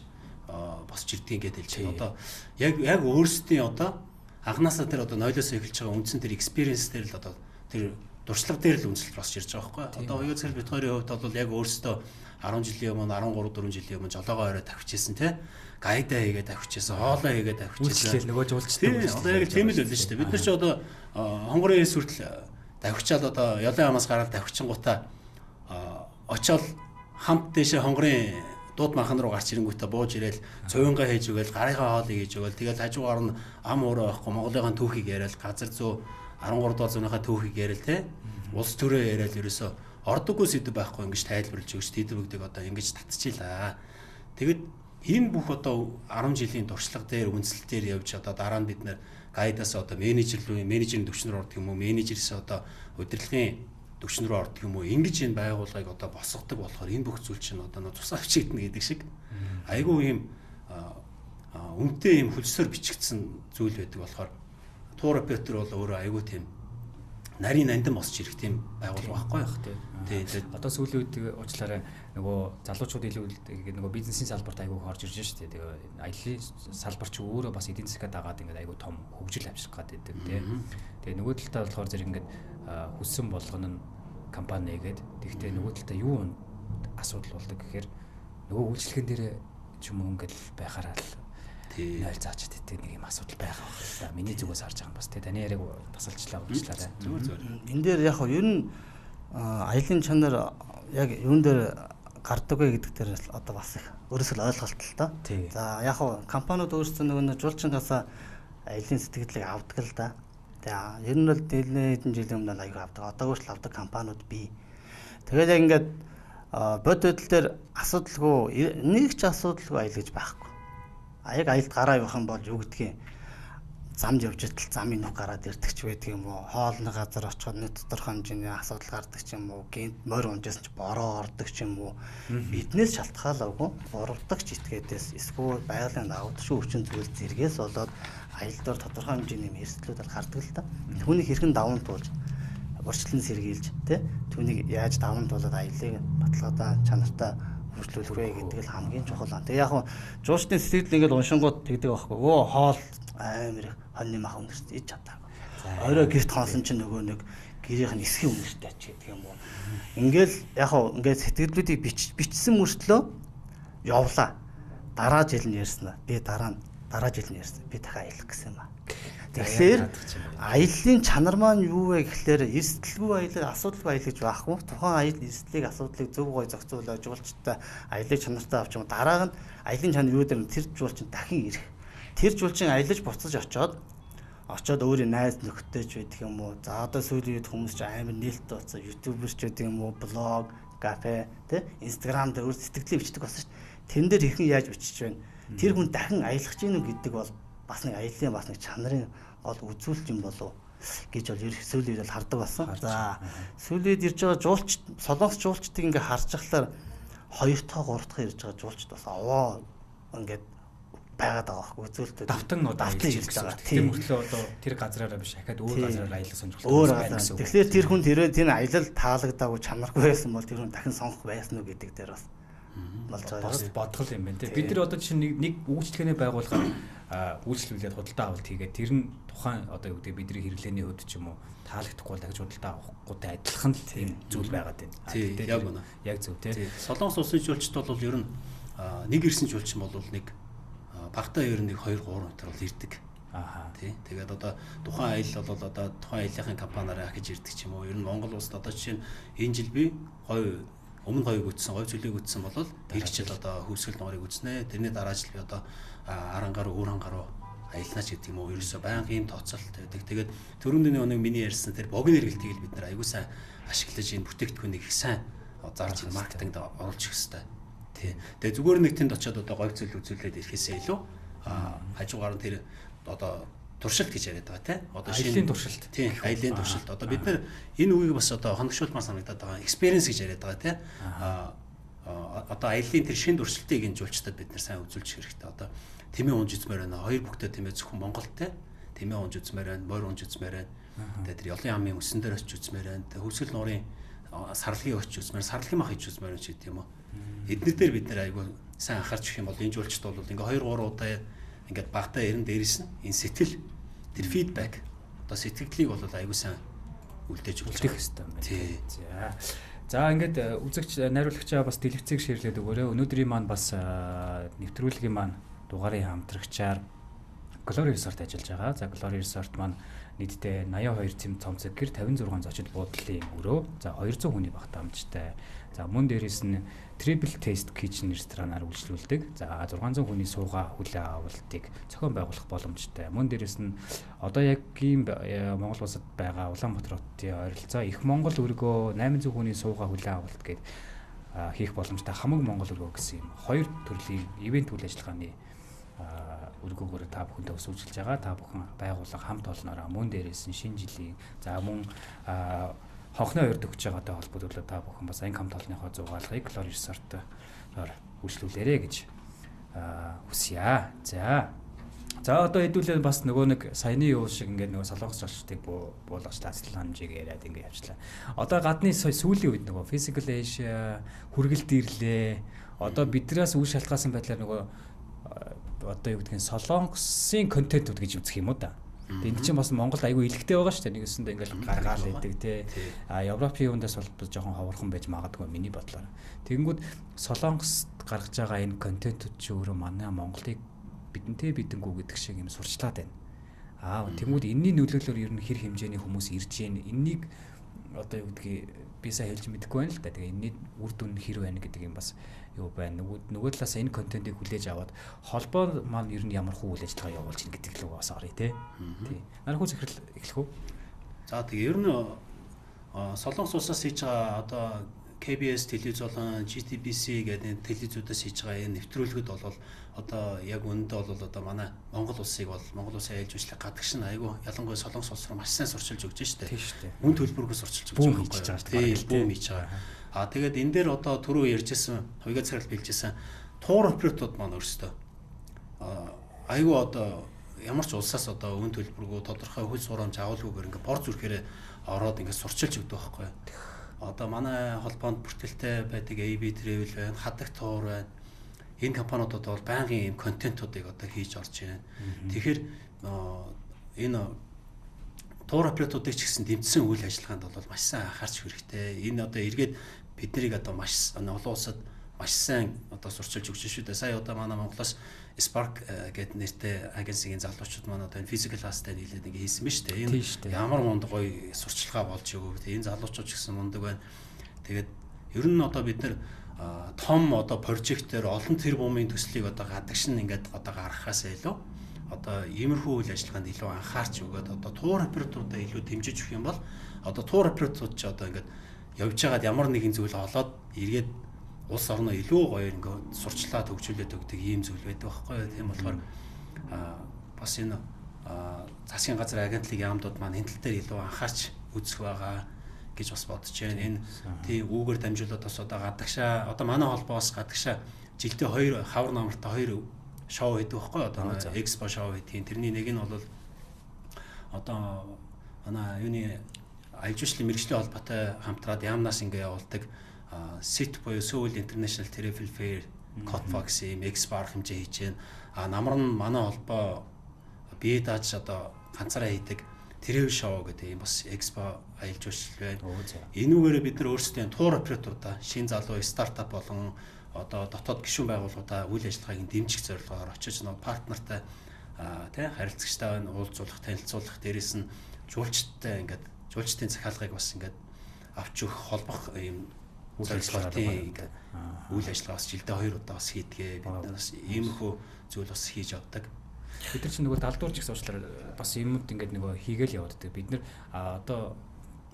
босч ирдгийг гэдээ хэлж байна. Одоо яг өөрсдийн одоо анханасаа тэр одоо нойлоос эхэлж байгаа үндсэн тэр experience дээр л одоо тэр дуршлаг дээр л үндэслэл босч ирж байгаа байхгүй. Одоо оюу цэрэг бит хоёрын хувьд бол яг өөрсдөө 10 жилийн өмнө 13 4 жилийн өмнө жолоогоо орой тавьчихсан тий. Гайдаа хийгээд тавьчихсан, хоолоо хийгээд тавьчихсан. Нөгөө жуулчтай. Одоо яг тийм л байлаа шүү дээ. Бид нар ч одоо хонгорын эс хүртэл тавьчаал одоо ёлын хамаас гараад тавьчихгуудаа очоод хамт дэше хонгорын дууд манхан руу гарч ирэнгүүтээ бууж ирээл цувингаа хийж өгөөл гарынхаа хоолыг хийж өгөөл тэгэл хажуугаар нь ам өөрөө байхгүй Монголын түүхийг яриад газар зүй 13 дугаар зуунийхаа түүхийг яриад те улс төрөө яриад ерөөсө ордоггүй сэдв байхгүй ингэж тайлбарлаж өгч тэдвэгдэг одоо ингэж татчихлаа. Тэгэд энэ бүх одоо 10 жилийн туршлага дээр үндэслэл дээр явж одоо дараа нь бид нэр гайдаас одоо менежерийн төвчнөр ордог юм уу менежерээс одоо удирдлагын төвчнөр ордог юм уу ингэж энэ байгууллагыг одоо босгодог болохоор энэ бүх зүйл чинь одоо тусаа авчигдана гэдэг шиг айгүй юм үнэтэй юм хөлсөөр бичигдсэн зүйл байдаг болохоор тур оператор бол өөрөө айгүй тийм нарийн нандин босч ирэх тийм байгууллага байхгүй байх тийм. Одоо сүүлийн үед уучлаарай нөгөө залуучууд илүү нөгөө бизнесийн салбарт айгүй орж ирж шүү дээ. Тэгээ аяллаа салбар ч өөрөө бас эдийн засгаа дагаад ингээд айгүй том хөгжил авчрах гээд байдаг тийм. Тэгээ нөгөө талдаа болохоор зэрэг ингээд хүссэн болгоно нь компани нэгээд тэгтээ нөгөө талдаа юу асуудал болдог гэхээр нөгөө үйлчлэгэн дээр ч юм уу ингээд байхаараа л нойл заачд гэдэг нэг юм асуудал байгаа байна. Миний зүгээс харж байгаа юм бас тий таны яриг тасалчлаа уучлаарай. Зүгээр. Энэ дээр яг ер нь аялын чанар яг юун дээр гардаг вэ гэдэг дээр одоо бас их өөрөөсөө ойлголт л доо. За яг компаниуд өөрсдөө нөгөө жуулчингаас аялын сэтгэлдлийг авдаг л да. Тэгээ ер нь бол дээлээ хэдэн жилийн өмнө аягүй авдаг. Одоогоос л авдаг компаниуд бий. Тэгээд яг ингээд бод хөдөл дээр асуудалгүй нэг ч асуудалгүй аял гэж байхгүй. Яг аялд гараа явах юм бол юу гэдгийг замд явж байтал замын нүх гараад ирдэг ч байдаг юм уу? Хоолны газар очиход нэг тодорхой хэмжээний асуудал гардаг ч юм уу? Гинт морь унжсэн ч бороо ордог ч юм уу? Биднээс шалтгаалаагүй буравдаг ч итгээдээс эсвэл байгалийн давуу тал хүчин зүйл зэргээс болоод аялал дээр тодорхой хэмжээний эрсдлүүд гардаг л да. Түүнийг хэрхэн даван туулж урьдчилан сэргийлж тий түүнийг яаж даван туулаад аяллыг баталгаатай чанартай хөгжлүүлэх вэ гэдэг л хамгийн чухал. Тэгээ яг жуучны сэтгэл ингээд уншингууд тэгдэг байхгүй. Өө хоол амар хоньны мах үнэрт иж чадаагүй. Орой гэрт хонсон чинь нөгөө нэг гэрийнх нь эсхийн үнэртэй ч гэдэг юм уу. Ингээл яг ингээд сэтгэлдлүүдийг бичсэн мөртлөө явлаа. Дараа жил нь ярьсан. Би дараа жил нь ярьсан. Би дахиад аялах гэсэн юм аа. Тэгэхээр аяллаа чанар маань юу вэ гэхлээр эрсдэлгүй аялал, асуудалгүй аялал гэж байхгүй. Тухайн аялал эрсдлийг, асуудлыг зөв гой зохицуулаад жуулчтай аяллаа чанартай авч юм. Дараа нь аяллаа чанар юу дээр тэр жуулчин дахин ирэх. Тэр жуулчин аялаж буцаж очоод өөрийн найз нөхдөж байдаг юм уу? За одоо сүүлийн үед хүмүүс ч амар нээлттэй болсон. YouTube-р ч байдаг юм уу? Блог, кафе, тэ Instagram дээр өөр сэтгэлээ бичдэг болсон шүү дээ. Тэн дээр хэрхэн яаж бичиж байна? Тэр хүн дахин аялах гэж нүг гэдэг бол бас нэг аяллаа бас нэг чанарын гол үзүүлэлт юм болов гэж бол сүүлийн үед л хардаг болсон. За сүүлийн үед ирж байгаа жуулч солонгос жуулчдыг ингээ харж ахлаар 2 тоо 3 тоо ирж байгаа жуулчд бас аваа ингээд байгаад байгаа байхгүй үзүүлэлтүүд давтан ирж байгаа. Тийм мөртлөө одоо тэр газраараа биш ахаад өөр газраар аялах сонирхолтой байна гэсэн үг. Тэгэхээр тэр хүн тэр аялал таалагдаагүй чанаргүй байсан бол тэр хүн дахин сонгох байсан уу гэдэг дээр бас болж байгаа. Бас бодгол юм байна те. Бид нар одоо чинь нэг үйлчлэгээний байгууллага үйлчлүүлээд худалдаа авалт хийгээд тэр нь тухайн одоо юу гэдэг бидний хэрэглээний хувьд ч юм уу таалагдахгүй дахиж худалдаа авахгүйтэй адилхан л тийм зүйл байгаад байна. Тийм яг үнэ. Яг зөв те. Солонгос улсын жуулчд бол ер нь нэг ирсэн жуулчин бол нэг багтаа ер нь 2 3 метр бол ирдэг. Тий. Тэгээд одоо тухайн аялал бол одоо тухайн аяллахын компаниараа ахиж ирдэг ч юм уу. Ер нь Монгол улсад одоо жишээ нь энэ жил би өмнө говийг үтсэн, говь зүйлийг үтсэн бол эх жил одоо хөвсгөл нуурыг үтснэ. Тэрний дараа жил би одоо арангаар өөрангаар аялнаач гэдэг юм уу. Ерөөсөө байнгын ийм тооцоолт байдаг. Тэгээд төрөндөө нэг миний ярьсан тэр богино эргэлтийг бид нар аягүй сайн ашиглаж энэ бүтээгдэхүүнийг их сайн зарж маркетингд оруулж их хэрэгтэй. Тий. Тэгээ зүгээр нэг тэнд очиод одоо говь зүйл үзүүлээд ирэхээсээ илүү хажуугаар нь тэр одоо туршилт гэж яриад байгаа тий. Одоо аялын туршилт. Тийм, аялын туршилт. Одоо бид нар энэ үгийг бас одоо хоногшуулмаар санагдаад байгаа. Experience гэж яриад байгаа тий. Одоо аялын тэр шинэ туршилтыг энэ жуулчдад бид нар сайн үзүүлж хэрэгтэй. Одоо тэмээ унж үзмээр байна. Хоёр бүхтэй тэмээ зөвхөн Монголд тий. Тэмээ унж үзмээр байна, морь унж үзмээр байна. Тэгээ тэр ёлын ямын өсөн дээр очиж үзмээр байна. Тэгээ хөвсгөл нуурын сарлагын очиж үзмээр, сарлагын мах хийж үзмээр байна ч гэдэг юм уу. Эднэр дээр бид нар айгүй сайн анхаарч их юм бол энэ жуулчд бол ингээ 2 3 удаа ингээд багтаа эрен дээрээс нь энэ сэтгэл тэр фидбек одоо сэтгэлдлийг бол айгүй сайн үлдээж өгөх хэрэгтэй юм байна. За ингээд үзэгч найруулагчаа бас дэлгэцийг шеэрлээд өгөөрэй. Өнөөдрийн маань бас нэвтрүүлгийн маань дугаарын хамтрагчаар Glory Resort ажиллаж байгаа. За Glory Resort маань нийтдээ 82 цэм цомцог гэр 56 зочид буудлын өрөө. За 200 хүний багтаамжтай. За мөн дээрээс нь Triple Taste Kitchen ресторанаар үйлчлүүлдэг. За 600 хүний суугаа хүлээн авалтыг зохион байгуулах боломжтой. Мөн дээрээс нь одоо яг ийм Монгол улсад байгаа Улаанбаатар хотын ойролцоо их Монгол өргөө 800 хүний суугаа хүлээн авалт гээд хийх боломжтой хамаг Монгол өргөө гэсэн юм 2 төрлийн ивент үйл ажиллагааны өргөөгөөр та бүхэндээ өсөж байгаа. Та бүхэн байгууллага хамт олноороо мөн дээрээс нь шинэ жилийн за мөн хонхны ойрд өгч байгаатай холбогдуулаад та бүхэн бас анги хамт олонныхоо зугаалгыг Glory Resort-оор үйлчлүүлээрэ гэж хүсье. За одоо хэдүүлээ бас нөгөө нэг саяны юу шиг ингээд нөгөө солонгос жолчдыг буулгаж тааслан хэмжээг яриад ингээд явчлаа. Одоо гадны сүүлийн үед нөгөө Physical Asia хүргэлт ирлээ. Одоо биднээс үе шалтгаасан байдлаар нөгөө одоо юу гэдгийг солонгосын контентууд гэж үзэх юм уу да. Энд чинь бас Монгол айгүй илэгтэй байгаа шүү дээ. Нэгэсэндээ ингээл гаргаал байдаг те. Европын юундаас бол жоохон ховорхон байж магадгүй миний бодлоор. Тэгэнгүүт солонгост гаргаж байгаа энэ контентууд чи өөрөө манай Монголыг бидэнтэй бидэнгүү гэдэг шиг юм сурчлаад байна. Тэнгүүд энэний нөлөөлөөр ер нь хэр хэмжээний хүмүүс ирж гин энэнийг одоо юу гэдгийг би сайн хэлж мэдэхгүй байна л да. Тэгээ энэний үр дүн хэр байна гэдэг юм бас юу байна. Нөгөө талаас энэ контентыг хүлээж аваад холбоо маань ер нь ямар хүү үйл ажиллагаа явуулж гин гэдэг л бас орё тий. Нархуу захирал эхлэх үү? За тэгээ ер нь Солонгос улсаас хийж байгаа одоо KBS телевиз болон GTBC гэдэг телевизүүдээс хийж байгаа энэ нэвтрүүлгүүд бол одоо яг үүндээ бол одоо манай Монгол улсыг бол Монгол улсын аялал жуулчлалын гадагш нь айгүй ялангуяа Солонгос улс руу маш сайн сурчилж өгч штэ. Тийм штэ. Мөн төлбөргөө сурчилж өгч байгаа юм. Бүүм хийж байгаа. Тэгээд энэ дээр одоо түрүү ярьжсэн хувьгаа цагаал бэлжсэн туур операторууд маань өөрсдөө айгүй одоо ямар ч улсаас одоо өн төлбөргөө тодорхой хөл сурамж агуулгүйгээр ингээ бор зүрхээрээ ороод ингээ сурчилж өгдөг байхгүй. Одоо манай холбоонд бүртгэлтэй байдаг AB Travel байна, Хадаг Тур байна. Энэ компаниудад бол байнгын ийм контентуудыг одоо хийж орж байна. Тэгэхээр энэ тур операторуудыг ч гэсэн дэмжсэн үйл ажиллагаанд бол маш сайн анхаарч хэрэгтэй. Энэ одоо эргээд биднийг одоо маш олон улсад маш сайн одоо сурчилж өгч шүү дээ. Сая одоо манай Монголоос Spark гэдэг нэртэй агенцийн залуучууд маань одоо энэ physical class-тай нийлээд ингэ хийсэн биз дээ. Энэ ямар мундаг гоё сурчилгаа болж өгөө. Энэ залуучууд ч гэсэн мундаг байна. Тэгээд ер нь одоо бид нар том одоо прожектээр олон тэрбумын төслийг одоо гадагш нь ингээд одоо гаргахаас илүү одоо иймэрхүү үйл ажиллагаанд илүү анхаарч өгөөд одоо тур операторуудаа илүү дэмжиж өгөх юм бол одоо тур операторууд ч одоо ингээд явж байгаад ямар нэгэн зүйл олоод эргээд улс орноо илүү гоё ингээд сурчлаад хөгжүүлээд өгдөг ийм зүйл байдаг байхгүй. Тийм болохоор бас энэ засгийн газрын агентлаг яамдууд маань энэ тал дээр илүү анхаарч үзэх байгаа гэж бас бодож байна. Энэ тийм үүгээр дамжуулаад бас одоо гадагшаа одоо манай холбоос гадагшаа жилдээ 2 хавар намартай 2 шоу хийдэг байхгүй. Одоо экспо шоу хийдэг. Тэрний нэг нь бол одоо манай юуны аялал жуулчлалын мэргэжлийн холбоотой хамтраад яамнаас ингээ явуулдаг SIT буюу Seoul International Travel Fair, Cotfox ийм экспо арга хэмжээ хийж байна. Намар нь манай холбоо бие дааж одоо ганцаараа хийдэг Travel Show гэдэг ийм бас экспо аялал жуулчлал байна. Энүүгээр бид нар өөрсдөө тур операторудаа шин залуу стартап болон одоо дотоод гишүүн байгууллагуудаа үйл ажиллагааг дэмжих зорилгоор очиж нэг партнертай тий харилцагчтай уулзуулах, танилцуулах, дээрээс нь жуулчдтай ингээд жуулчдын захиалгыг бас ингээд авч өгөх холбох ийм үйл ажиллагаатын ингээд үйл ажиллагаа бас жилдээ 2 удаа бас хийдгээ. Бид нар бас иймэрхүү зүйл бас хийж явдаг. Бид нар чинь нөгөө талдуурч их суучлаар бас юмуд ингээд нөгөө хийгээл явагддаг. Бид нар одоо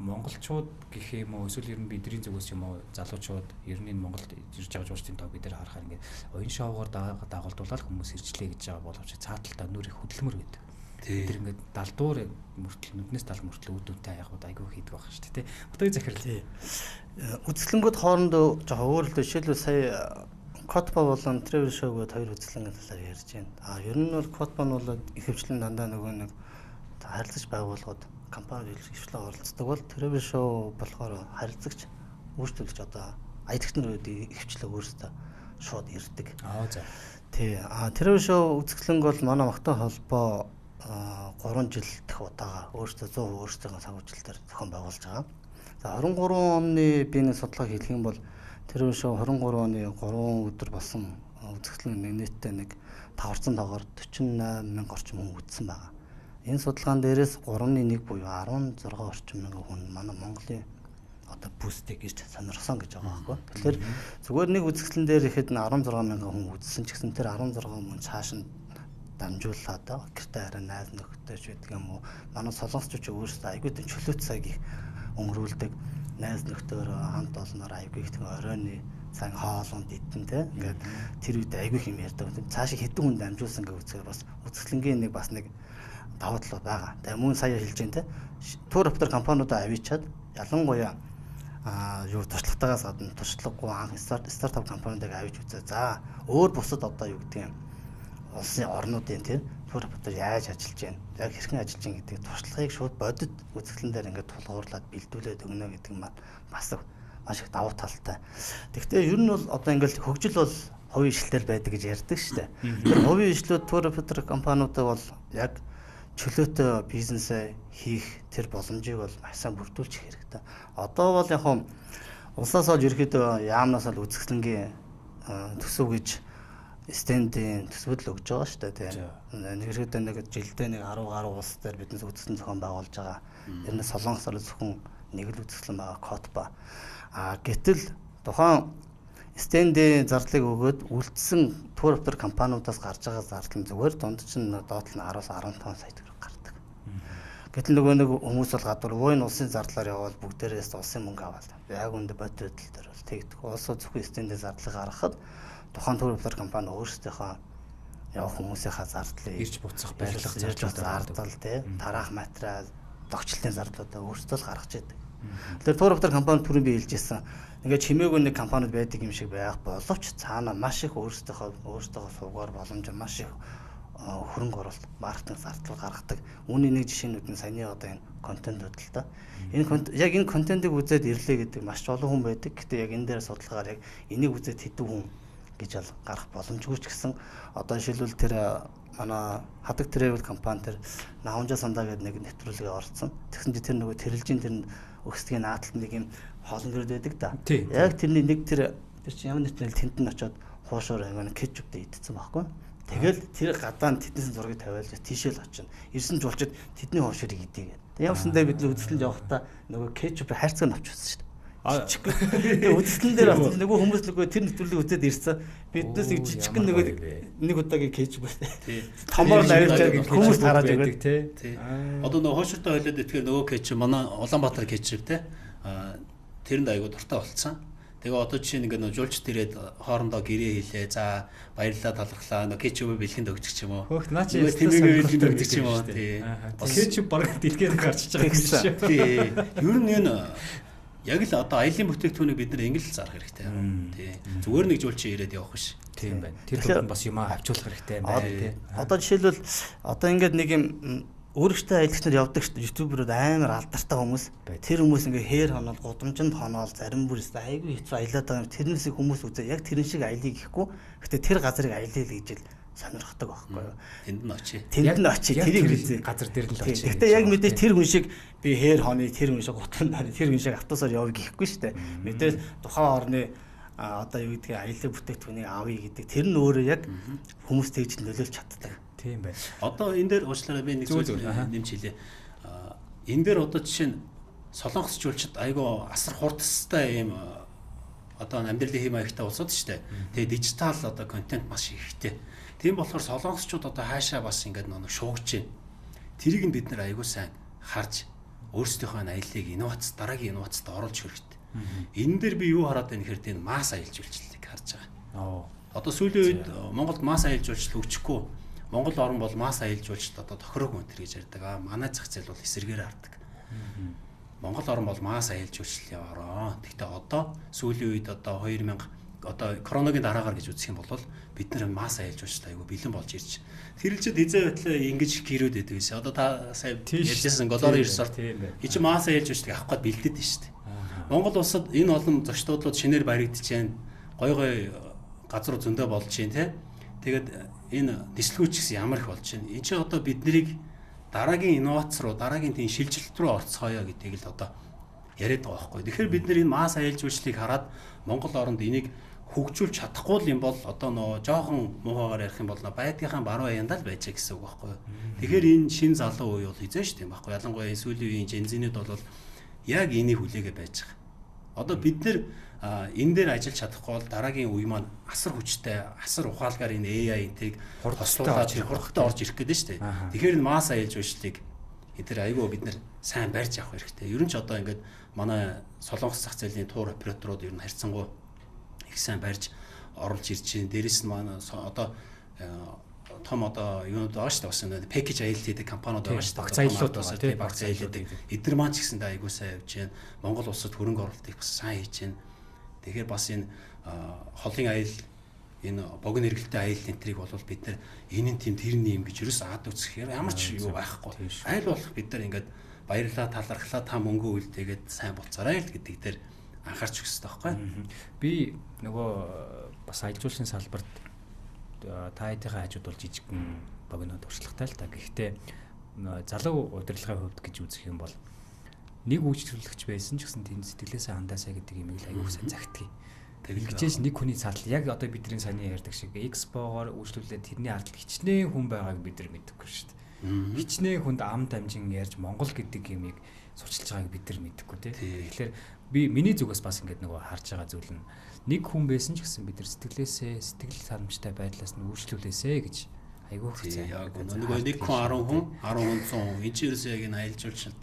монголчууд гэх юм уу эсвэл ер нь бидний зүгээс юм уу залуучууд ер нь Монголд ирж байгаа жуулчдын тоо бид нар харахаар ингээд оюун шоугаар дагуулдуулаад хүмүүс ирчлээ гэж байгаа боловч цааталтаа нүр их хөдөлмөр гэдэг. Тэр ингээд далдуур мөртөл нүднээс тал мөртөл үүдүүтэй аягууд айгүй хийдэг байх шүү дээ. Утгыг захирал. Үзэсгэлэнгүүд хоорондоо жоохон өөр л жишээлбэл сая Котпа болон Travel Show-год 2 үзэсгэлэнгийн талаар ярьж байна. Ер нь бол Котпа нь бол ихэвчлэн дандаа нөгөө нэг харилцагч байгууллагууд компани ихэвчлэн оролцдог бол Travel Show болохоор харилцагч өөрчлөлтөж одоо аялагч нарууд ихэвчлэн өөрсдөө шууд ирдэг. За. Тий. Travel Show үзэсгэлэнг бол манай Магтан холбоо 3 жил дэх удаага өөрсдөө 100% өөрсдөө санхүүжилтээр зохион байгуулж байгаа. За 23 оны би нэг судалгаа хийх юм бол Travel Show 23 оны 3 өдөр болсон үзэсгэлэн нийтдээ нэг даварцсан тоогоор 48,000 орчим хүн үзсэн байгаа. Энэ судалгаан дээрээс 3.1 буюу 16 орчим мянган хүн манай Монголын одоо бүүстийг гэж сонирхсон гэж байгаа байхгүй. Тэгэхээр зүгээр нэг үзэсгэлэн дээр ихэд 16 мянган хүн үзсэн ч гэсэн тэр 16 хүн цааш нь дамжуулаад гэртээ хараа найз нөхдөд ч гэдэг юм уу. Манай солонгосчууд өөрсдөө айгүй тийм чөлөөт цаг их өнгөрүүлдэг. Найз нөхдөөрөө хамт олноор айгүй их тийм оройны цаг хоолунд идэн те. Ингээд тэр үед айгүй юм ярьдаг. Цаашаа хэдэн хүн дамжуулсан гэж үзэхээр бас үзэсгэлэнгийн нэг бас нэг давуу тал байгаа. Тэгээ мөн сая хэлж дээ те. Тур оператор компаниудаа авчиад ялангуяа юу туршлагатаагаас гадна туршлагагүй анх стартап компаниудыг авч үзээ. За өөр бусад одоо юу гэдэг юм улсын орнуудын тэр тур оператор яаж ажиллаж байна, яг хэрхэн ажиллаж байна гэдэг туршлагыг шууд бодит үзэсгэлэн дээр ингээд тулгуурлаад бэлдүүлээд өгнө гэдэг нь бас маш их давуу талтай. Гэхдээ ер нь бол одоо ингээд хөгжил бол хувийн ишилтэл байдаг гэж ярьдаг шүү дээ. Тэр хувийн ишлүүд тур оператор компаниудаа бол яг чөлөөтэй бизнесээ хийх тэр боломжийг бол маш сайн бүрдүүлж хэрэгтэй. Одоо бол яг улсаас бол ерөөхдөө яамнаас л үзэсгэлэнгийн төсөв гэж стендийн төсвөл өгж байгаа шүү дээ тийм. Нэгэрхэд нэг жилдээ нэг 10 гаруй улс дээр бидний үзэсгэлэн зохион байгуулж байгаа. Тэр нь Солонгосоор зөвхөн нэг л үзэсгэлэн байгаа Котба. Гэтэл тухайн стендийн зардлыг өгөөд үлдсэн тур оператор компаниудаас гарч байгаа зардал нь зүгээр дунд чинь доотлол нь 10-аас 15 сая төгрөг гардаг. Гэтэл нөгөө нэг хүмүүс бол гадуур өвийн улсын зардлаар явбал бүгдээрээс улсын мөнгө аваад яг үндэ бодит хөдөл төр бол тэгдэг. Улсууд зөвхөн стендийн зардлыг гаргахад тухайн тур оператор компани өөрсдийнхөө явах хүмүүсийнхаа зардлыг ирж буцах барилга зардал тийм тараах материал догчлолтын зардлуудаа өөрсдөө л гаргаж яадаг. Тэгэхээр тур оператор компани түрүүн би хэлжсэн ингээд чимээгүй нэг компаниуд байдаг юм шиг байх боловч цаана маш их өөрсдөө суугаар боломж маш их хөрөнгө оруулалт маркетинг зардал гаргадаг. Үүний нэг жишээнүүд нь саяны одоо энэ контентууд л да. Яг энэ контентыг үзээд ирлээ гэдэг маш олон хүн байдаг. Гэтэ яг энэ дээр судалгаагаар яг энийг үзээд хэдэн хүн гэж гарах боломжгүй ч гэсэн одоо жишээлбэл тэр манай хадаг travel компани тэр Наунжа сандаа гэдэг нэг нэвтрүүлгээ орсон. Тэгсэн чинь тэр нөгөө тэрэлжийн тэр өгсдгийн наадталд нэг юм хоолн гэрд байдаг да. Яг тэрний нэг тэр чинь ямар нэвтрэл тэнд нь очиод хуушуур ангана кетчуптэй идсэн байхгүй. Тэгэл тэр гадаа тэднээс зургийг тавиалж тийшээ л очино. Ирсэн жуулчид тэдний хуушуурыг идээ гэдэг. Ямарсандаа бид үзэсгэлэн явахдаа нөгөө кетчупыг хайрцаг нь авчихсан шүү дээ. Тэгээ үзэсгэлэн дээр бас нөгөө хүмүүс нөгөө тэр нэвтрүүлгийг үзээд ирсэн. Биднээс нэг жижигхэн нөгөө нэг удаагийн кетчуп байна. Томоор навьж хүмүүс хараад байдаг тий. Одоо нөгөө хуушуртаа хойлоод итгэхээр нөгөө кетчуп манай Улаанбаатар кетчуп тий. Тэрэнд аягүй дуртай болцсон. Тэгээ одоо жишээ нэг нөө жуулчд ирээд хоорондоо гэрээ хийлээ. За баярлалаа талархлаа. Нөө кетчуп бэлгэнд өгчих ч юм уу. Хөөх наа чи тэмээг бэлгэнд өгчих ч юм уу. Тий. Кетчуп баг дэлгэрээр гарчиж байгаа юм шиг. Тий. Ер нь энэ яг л одоо аялын бүтээгдэхүүнийг бид нар ингэ л зарах хэрэгтэй. Тий. Зүгээр нэг жуулчин ирээд явах биш. Тийм байна. Тэр дунд бас юм авчуулах хэрэгтэй юм байна тий. Одоо жишээлбэл одоо ингээд нэг юм өөрөөсөө аялагч нар явдаг шүү дээ. Ютуберүүд амар алдартай хүмүүс. Тэр хүмүүс ингээ хээр хоноол, гудамжинд хоноол, зарим бүр өстой айгүй хэцүү аялаад байгаа юм. Тэрнээс хүмүүс үзээ яг тэрэн шиг аялыг гэхгүй. Гэтэ тэр газрыг аялъя л гэж л сонирхдаг байхгүй юу? Тэнд нь очие. Тэнд нь очие. Тэрийг үзээ. Газар дээр нь л очие. Гэтэ яг мэдээж тэр хүн шиг би хээр хоны, тэр хүн шиг гутанд харь, тэр хүн шиг автобусаар явъя гэхгүй шүү дээ. Мэдээж тухайн орны одоо юу гэдгийг аялал бүтээгдэхүүнийг авъя гэдэг. Тэр нь өөрөө яг хүмүүс тэгж нөлөөлж чаддаг. Тийм байна. Одоо энэ дээр уучлаарай би нэг зүйл нэмж хэлье. Энэ дээр одоо жишээ нь солонгос жуулчид айгаа асар хурдтай ийм одоо амьдралын хэм маягтай улсууд шүү дээ. Тэгээ дижитал одоо контент маш ихтэй. Тийм болохоор солонгосчууд одоо хаашаа бас ингээд нэг шуугч байна. Тэрийг нь бид нэр айгүй сайн харж өөрсдийнхөө аяллыг инновац дараагийн инновацд оруулж хэрэгтэй. Энэ дээр би юу хараад байна гэхээр энэ масс аялал жуулчлалыг харж байгаа. Одоо сүүлийн үед Монголд масс аялал жуулчлал өгчихгүй. Монгол орн бол масс аялал жуулчлалд одоо тохирог өнтер гэж ярьдаг. Манай зах зээл бол эсэргээр хардаг. Монгол орн бол масс аялал жуулчлал яваараа. Гэхдээ одоо сүүлийн үед одоо 2000 одоо короногийн дараагаар гэж үзэх юм бол бид нар масс аялал жуулчлал айгу бэлэн болж ирж. Тэрэлчэд хизээ байтлаа ингэж гэрөөд байдаг гэсэн. Одоо та сая ярьжсэн Голоор resort чи масс аялал жуулчлалыг авах гээд бэлдээд байна шүү дээ. Монгол улсад энэ олон зочдуудлууд шинээр баригдчихээн. Гой газар зөндөө болж байна те. Тэгээд энэ дислгүүч гэсэн ямар их болж байна. Энэ чинь одоо биднийг дараагийн инновац руу, дараагийн тийм шилжилт рүү орцгоё гэдгийг л одоо яриад байгаа байхгүй. Тэгэхээр бид нэр энэ масс аялал жуулчлалыг хараад Монгол оронд энийг хөгжүүлж чадахгүй юм бол одоо нөө жоохон муухайгаар ярих юм бол байдгийнхаа баруун аяндаа л байж гэсэн үг байхгүй. Тэгэхээр энэ шин залуу үе бол хизээ шүү дээ байхгүй. Ялангуяа энэ сүүлийн үеийн жензинүүд бол яг энийг хүлээгээ байж байгаа. Одоо бид нэр энэ дээр ажиллаж чадахгүй бол дараагийн үе маань асар хүчтэй, асар ухаалгаар энэ AI энтийг хурдтай орж ирэх гэдэг шүү дээ. Тэгэхээр энэ масс аялал жуулчлалыг эдгээр айгүй бид нэр сайн барьж авах хэрэгтэй. Ер нь ч одоо ингээд манай солонгос зах зээлийн тур операторууд ер нь харьцангуй их сайн барьж оруулж ирж байна. Дээрээс нь манай одоо том одоо юунууд байгаа шүү дээ. Бас энэ пэкэж аялал хийдэг компаниуд байгаа шүү дээ. Багц аяллууд байгаа тийм багц аялал хийдэг. Эдгээр маань ч гэсэндээ айгүй сайн явж байна. Монгол улсад хөрөнгө оруулалтыг бас сайн хийж байна. Тэгэхээр бас энэ холын аялал энэ богино эргэлттэй аялал энтрийг бол бид нар энэ нь тийм тэрний юм гэж ерөөс аад үзэх ямар ч юу байхгүй. Айл болох бид нар ингээд баярлалаа талархлаа та мөнгө үлдээгээд сайн болцоорой л гэдэг дээр анхаарч өгсөн таахгүй. Би нөгөө бас аялал жуулчлалын салбарт та хэдийнхээ хажууд бол жижигхэн богино туршлагатай л та. Гэхдээ залуу удирдлагын хувьд гэж үзэх юм бол нэг үйлчлүүлэгч байсан ч гэсэн тэнд сэтгэлээсээ андаасаа гэдэг юм ил аягүй сайн загтгий. Тэгжээж нэг хүний зардал яг одоо бидний саяны ярьдаг шиг экспогоор үйлчлүүлээд тэрний ардл хичнээн хүн байгааг бид нар мэдэхгүй шүү дээ. Хичнээн хүнд ам дамжин ярьж Монгол гэдэг юмыг сурчилж байгааг бид нар мэдэхгүй тий. Тэгэхээр би миний зүгээс бас ингэдэг нөгөө харж байгаа зүйл нь нэг хүн байсан ч гэсэн бид нар сэтгэл харамжтай байдлаас нь үйлчлүүлээсэ гэж айгүй хэцүү. Яг нөгөө нэг хүн 10 хүн 100 энэ ч ерөөсөө яг энэ аялал жуулчлалд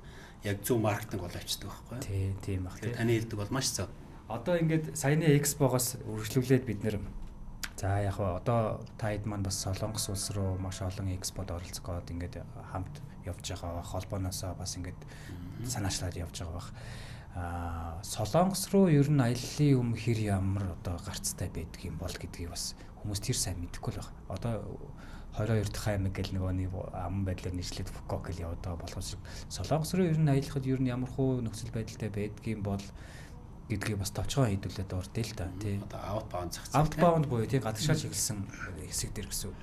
яг зөв маркетинг боловчдөг байхгүй. Тийм баг тий. Таны хэлдэг бол маш зөв. Одоо ингээд саяны экспогоос үргэлжлүүлээд бид нэр за яг одоо таад маань бас Солонгос улс руу маш олон экспод оролцох гээд ингээд хамт явж байгаа холбооноосоо бас ингээд санаачлаад явж байгаа бах. Солонгос руу ер нь аяллаа хэр ямар одоо гарцтай байдаг юм бол гэдгийг бас хүмүүс тэр сайн мэдэхгүй л баг. Одоо 22 дахь аймаг гэл нөгөө нэг ам байдлаар нийслээд Фукок гэл яваад байгаа болох шиг Солонгос руу ер нь аялахад ер нь ямар хөө нөхцөл байдалтай байдгийм бол гэдгийг бас товчхон хэдүүлээд урдээ л да тий. Одоо аутбаунд зах зээл. Аутбаунд буюу тий гадагшаа чиглэсэн хэсэг дээр гэсэн.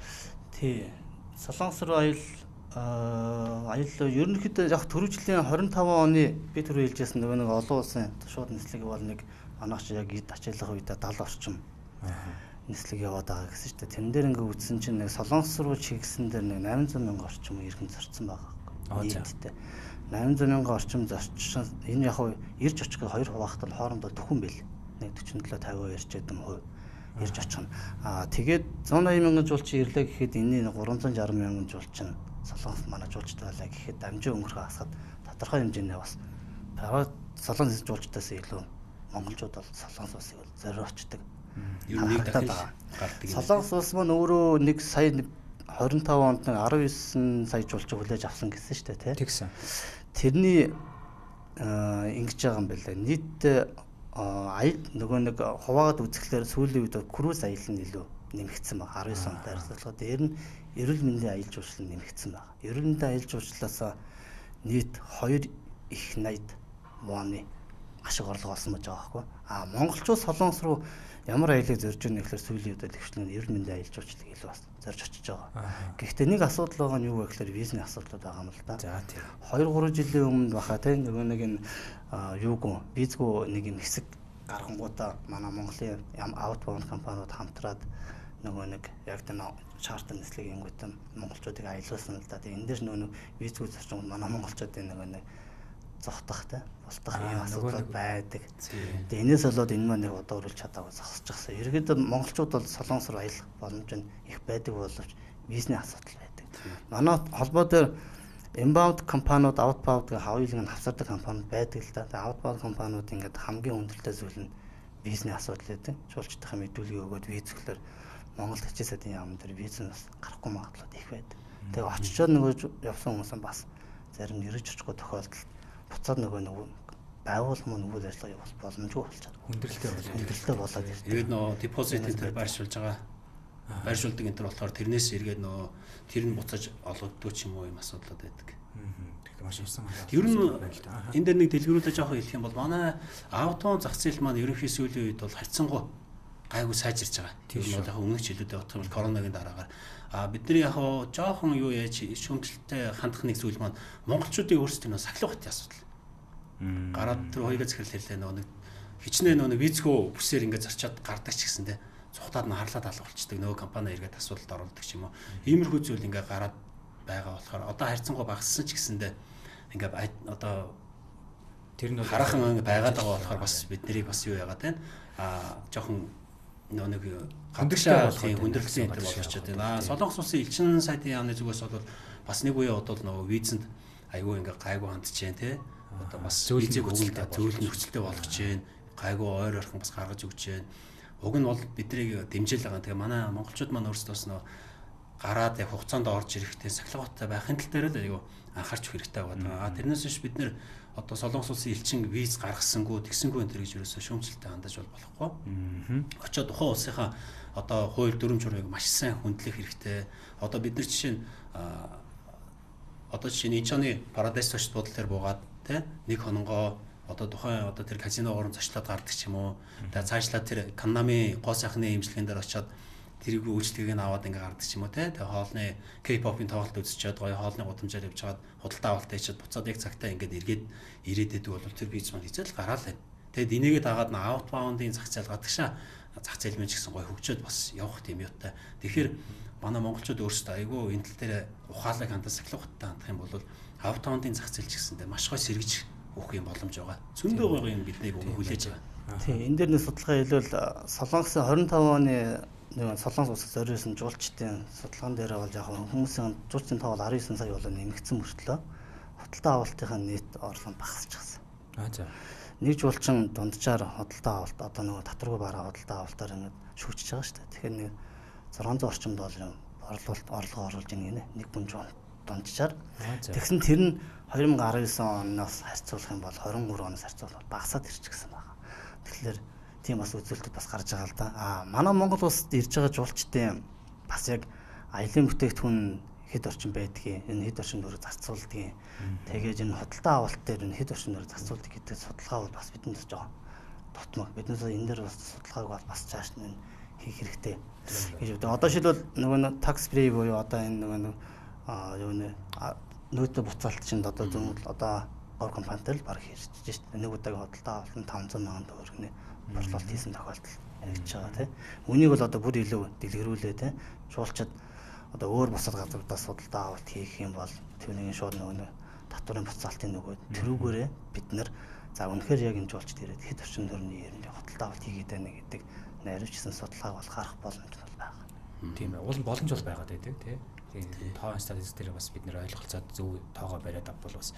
Тий. Солонгос руу аялал ерөнхийдөө яг түрүү жилийн 25 оны би түрүү хэлжсэн нөгөө нэг олон улсын шууд нислэг бол нэг манайч яг эд ачааллах үедээ 70 орчим нислэг яваад байгаа гэсэн чинь тэрэн дээр ингээ үтсэн чинь нэг Солонгос руу чигсэн дээр нэг 800 мянга орчим иргэн зарцсан байгаа. Нийтдээ 800 мянга орчим зарчсан. Энэ яг ирж очих хоёр хуваахтал хоорондоо төхөн бэл. Нэг 47-50% ярьж байсан хувь ирж очих нь. Тэгээд 180 мянган жуулчин ирлээ гэхэд энэ 360 мянган жуулчин Солонгос манай жуулчтай байлаа гэхэд дамжин өнгөрөх хасаад тодорхой хэмжээний бас Солонгос жуулчтаас илүү монголчууд бол Солонгос улсыг зориулцдаг. Юу нэг дахин гардаг. Солонгос улс маань өөрөө нэг сая 25 онд 19 сая жуулчин хүлээж авсан гэсэн шүү дээ тий. Тэгсэн. Тэрний ингэж байгаа юм байна. Нийт аял нөгөө нэг хуваагаад үзэхлээр сүүлийн үед круиз аялал нь илүү нэмэгдсэн байна. 19 онд харьцуулахад дээр нь эрүүл мэндийн аялал жуулчлал нэмэгдсэн байна. Эрүүл мэндийн аялал жуулчлалаас нийт 2 их 80 вон ашиг орлого олсон гэж байгаа байхгүй. Монголчууд Солонгос руу ямар аялыг зорж ирнэ гэхээр сүүлийн үед ихвчлэн эрүүл мэндийн аялал жуулчлалыг илүү бас зорж очиж байгаа. Гэхдээ нэг асуудал байгаа нь юу вэ гэхээр визний асуудал байгаа юм л да. За тийм. 2-3 жилийн өмнө баха тийм нөгөө нэг энэ юугүй визгүй нэг юм хэсэг гаргангуудаа манай Монголын аутбаунд компаниуд хамтраад нөгөө нэг яг тэр чартер нислэг юмгүйтэй монголчуудыг аялуулсан л да. Тэгээ энэ дээр нөгөө визгүй зарчим манай монголчуудын нөгөө нэг зогтохтой болтох юм асуудал байдаг. Тэгээ энэс болоод энэ маань нэг одоо өрүүлж чадаагүй зогсож байгаа. Ерөнхийдөө монголчууд бол Солонгос руу аялах боломж нь их байдаг боловч визний асуудал байдаг. Манай холбоо дээр inbound компаниуд outbound гэх хавьяалыг нь хавсардаг компаниуд байдаг л да. Тэгээ outbound компаниуд ингээд хамгийн хүндрэлтэй зүйл нь визний асуудал байдаг. Жуулчдын мэдүүлгийг өгөөд виз гэхэлэр Монголд хичээсэдийн яам дээр виз нь бас гарахгүй магадлал их байдаг. Тэгээ очичоод нөгөө явсан хүмүүс бас зарим нь ирж очихгүй тохиолдолд буцаад нөгөө байгууллага мөн үйл ажиллагаа явуулах боломжгүй болчиход хүндрэлтэй болоод ирдэг. Тэгээд нөгөө депозит энэ байршуулж байгаа. Байршуулдаг энэ төр болохоор тэрнээс эргээд нөгөө тэр нь буцааж олгогддог ч юм уу юм асуудлууд байдаг. Тэгэхээр маш усан. Ер нь энэ дээр нэг дэлгэрүүлж авах хэлэх юм бол манай аутон зах зээл маань ерөнхий сүүлийн үед бол харьцангуй гайгүй сайжирч байгаа. Тэр нь бол яг өмнөх жилүүдэд бодох юм бол коронавигийн дараагаар бидний яг жоохон юу яаж шүүмжлэлтэй хандах нэг зүйл маань монголчуудын өөрсдийн сахилга хотын асуудал. Гараад тэр хоёроо захирал хэлээ нэг хичнээн визгүй бүсээр ингээд зарчаад гардаг ч гэсэндээ цухтаад нь харлаад алга болчдөг нөгөө компани эргээд асуудалд оролдог ч юм уу. Иймэрхүү зүйл ингээд гараад байгаа болохоор одоо харьцангуй багассан ч гэсэндээ ингээд одоо тэр нь хараахан байгаад байгаа болохоор бас бид нарыг бас юу яагаад байна. Жоохон нэг гадагшаа хүндрэлтэй энэ болгочод байна. Солонгос улсын элчин сайдын яамны зүгээс бол бас нэг үе бодвол нөгөө визэнд айгүй ингээ гайгүй хандж जैन те. Одоо бас визийг өгүүлдэг зөвлөл нөхцөлтэй болгож जैन. Гайгүй ойр орхон бас гаргаж өгч जैन. Уг нь бол биднийг дэмжээл байгаа. Тэгээ манай монголчууд маань өөрсдөөс нөө гараад яг хугацаанд орж ирэхдээ сахилгатай байхын тал дээр л айгүй анхаарч хэрэгтэй байгаа. Тэрнээс биш бид нэр одоо Солонгос улсын элчин виз гаргасангүй тэгсэнгүй энэ төр гэж ерөөсөө шүүмжлэлтэй хандаж болохгүй. Очоод тухайн улсынхаа одоо хууль дүрм журмыг маш сайн хүндлэх хэрэгтэй. Одоо бид нар жишээ нь одоо жишээ нь Инчоны Парадайс зочд бодол дээр буугаад те нэг хононгоо одоо тухайн одоо тэр казиногоор зочлоод гардаг ч юм уу. Тэгээ цаашлаад тэр Каннами гоо сайхны имжлэгэн дээр очиод тэрийг үйлчлэгийг нь аваад ингээ гардаг ч юм уу те. Тэгээ хоолны K-pop-ын тоглолт үзчихээд гоё хоолны гудамжаар явж хагаад худалдаа авалт хийчихэд буцаад яг цагтаа ингээд ирээдээд бол тэр биз маань хизээл гараал байна. Тэгэд энийгээ дагаад н аутбаундын зах зээл гадагшаа зах зээл мэн ч гэсэн гой хөгжөөд бас явах тийм юутай. Тэгэхээр манай монголчууд өөрсдөө айгүй энэ тал дээр ухаалаг хандаж сахилгаттай хандах юм бол аутбаундын зах зээл ч гэсэндээ маш гой сэргэж өгөх юм боломж байгаа. Зөндөө гоё юм биднийг хүлээж байгаа. Тийм энэ дээр нэг судалгаа хэлвэл Солонгосын 25 оны нэг Солонгос улсад зориулсан жуулчдын судалгаан дээр бол яг хүмүүсийн жуулчдын тоо бол 19 сая болоо нэмэгдсэн мөртлөө худалдаа авалтынхаа нийт орлого багасчихсан. За. Нэг жуулчин дунджаар худалдаа авалт одоо нөгөө татваргүй бараа худалдаа авалтаар ингээд шүүгчж байгаа шүү дээ. Тэгэхээр нэг 600 орчим долларын орлого оруулж ийн нэг хүн дунджаар. Тэгсэн тэр нь 2019 оноос харьцуулах юм бол 23 оноос харьцуулбал багасаад ирчихсэн байна. Тэгэхээр тийм бас үзүүлэлтүүд бас гарч байгаа л да. Манай Монгол улсад ирж байгаа жуулчдын бас яг аялын бүтээгдэхүүн хэд орчим байдгийг, энэ хэд орчим дөрөв зарцуулдгийг, тэгээд энэ худалдаа авалт дээр энэ хэд орчим дөрөв зарцуулдаг гэдэг судалгаа бол бас бидэнд жоо дутмаг. Биднээс энэ дээр бас судалгааг бол бас цааш нь хийх хэрэгтэй гэж боддог. Одоо шилбэл нөгөө tax free буюу одоо энэ нөгөө юу нэ нөөцөө буцаалт чинь одоо зөвхөн одоо гол компанитай л баг хэрчж шít. Нэг удаагийн худалдаа авалт нь 500 сая төгрөгийн борлуулалт хийсэн тохиолдол яригдж байгаа тийм. Үнийг бол одоо бүр илүү дэлгэрүүлээ тийм. Жуулчид одоо өөр бусад газруудаас судалдаа авалт хийх юм бол түүний шууд нөгөө татварын буцаалтын нөгөө тэрүүгээрээ бид нар за үнэхээр яг энэ жуулчд ирээд хэд орчим төгрөгийн ерөнхий худалдаа авалт хийгээд байна гэдэг наривчсан судалгааг бол гарах боломж бол байгаа. Тийм ээ. Уул боломж бол байгаад байдаг тийм. Тоон статистик дээр бас бид нэр ойлголцоод зөв тоогоо бариад авбал бас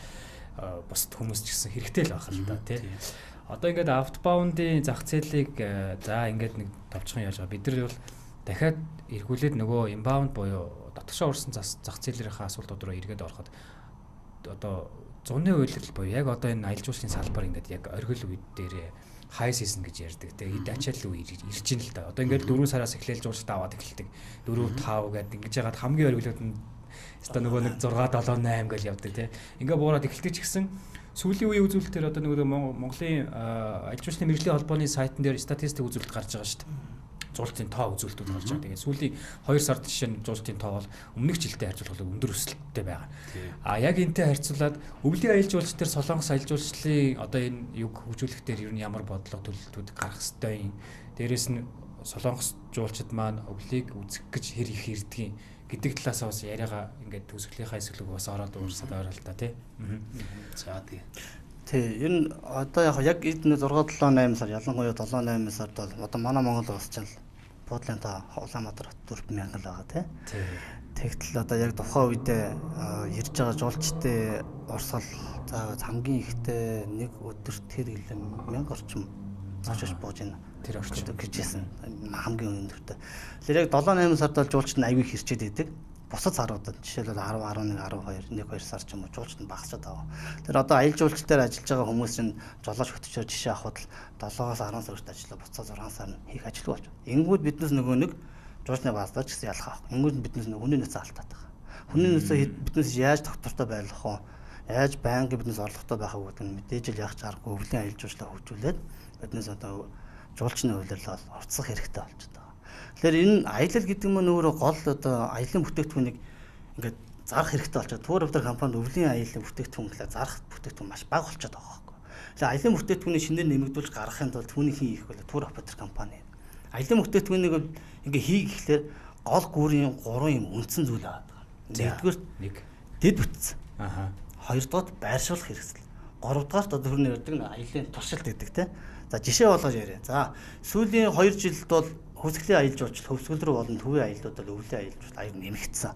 бусд хүмүүс ч гэсэн хэрэгтэй л байх л да тийм. Одоо ингээд аутбаундын зах зээлийг за ингээд нэг товчхон яаж байгаа. Бид нар бол дахиад эргүүлээд нөгөө инбаунд буюу дотгошоо урсан зах зээлийнхаа асуултууд руу эргээд ороход одоо зуны үйлрэл буюу яг одоо энэ аялал жуулчлалын салбар ингээд яг оргил үед дээр хай сизон гэж ярьдаг тийм хэд ачаал үе ирж ийн л да. Одоо ингээд 4 сараас эхлээл жуулчтай аваад эхэлдэг. 4 5 гэдэг ингэж яагаад хамгийн оргилууд нь одоо нөгөө нэг 6 7 8 гэж явдаг тийм. Ингээ буураад эхэлдэг ч гэсэн сүүлийн үеийн үзүүлэлтээр одоо нөгөө Монголын аялал жуулчлалын мэргэжлийн холбооны сайтн дээр статистик үзүүлэлт гарч байгаа шүү дээ. Жуулчдын тоо үзүүлэлтүүд гарч байгаа. Тэгээд сүүлийн 2 сард жишээ нь жуулчдын тоо бол өмнөх жилтэй харьцуулбал өндөр өсөлттэй байгаа. Яг энэтэй харьцуулаад өвлийн аялал жуулчлал төр Солонгос аялал жуулчлалын одоо энэ юг хөгжүүлэх дээр ер нь ямар бодлого төлөвлөлтүүд гарах ёстой юм. Дээрээс нь Солонгос жуулчид маань өвлийг үзэх гэж хэр их ирдгийг гэдэг талаас бас яриагаа ингээд төсөглийнхаа хэсэглэг бас ороод уурсаад байгаа л да тий. За тий. Тий, энэ одоо яг энэ 6 7 8 сар ялангуяа 7 8 сард бол одоо манай Монгол улс чинь буудлын та Улаанбаатар 4000 л байгаа тий. Тэгтэл одоо яг тухайн үедээ ирж байгаа жуулчдын урсгал за хамгийн ихтэй нэг өдөрт тэр гэлэн 1000 орчим зочиж бууж байна. Тэр орчим гэжсэн хамгийн өндөртэй. Тэгэхээр яг 7 8 сард бол жуулчд нь аягүй хэрчээд идэг. Бусад саруудад жишээлбэл 10 11 12 1 2 сар ч юм уу жуулчд нь багасаад байгаа. Тэр одоо аялал жуулчлалаар ажиллаж байгаа хүмүүс чинь жолооч хөтчөөр жишээ авахд 7-аас 10 сар хүртэл ажиллаа буцаа 6 сар нь хийх ажил болж байна. Ингүүд биднээс нөгөө нэг жуулчны баазлаар ч гэсэн ялах авах. Ингүүд биднээс нөгөө хүний нөөцөө алдаад байгаа. Хүний нөөцөө биднээс яаж доктортой байлгах вэ? Яаж байнгын биднээс орлоготой байхаа гэдэг нь мэдээж л яг чаргагүй өвлийн аялал жуулчлалаа хөгжүүлээд биднээс одоо жуулчны хувьлал орцох хэрэгтэй болж байгаа. Тэгэхээр энэ аялал гэдэг нь өөрөө гол одоо аялын бүтээгдэхүүнийг ингээд зарах хэрэгтэй болчиход тур авдар компанид өвлийн аялын бүтээгдэхүүн гэхлээр зарах бүтээгдэхүүн маш бага болчиход байгаа байхгүй. Тэгэхээр аялын бүтээгдэхүүний шинээр нэмэгдүүлж гаргахын тулд түүний хин хийх бол тур авдар компани. Аялын бүтээгдэхүүнийг ингээд хийх гэхлээр гол гүүрийн 3 юм үндсэн зүйл байгаа. Нэгдүгээр нэг дэд бүтц. Хоёрдугаар байршуулах хэрэгсэл. Гуравдугаар одоо төрний ярьдаг аялын туршилт гэдэг тийм. За жишээ болгож яриа. За сүүлийн 2 жилд бол хөвсгөлийн аялал жуулчлал хөвсгөл рүү болон төвийн аяллууд бол өвлийн аялал жуулчлал аяг нэмэгдсэн.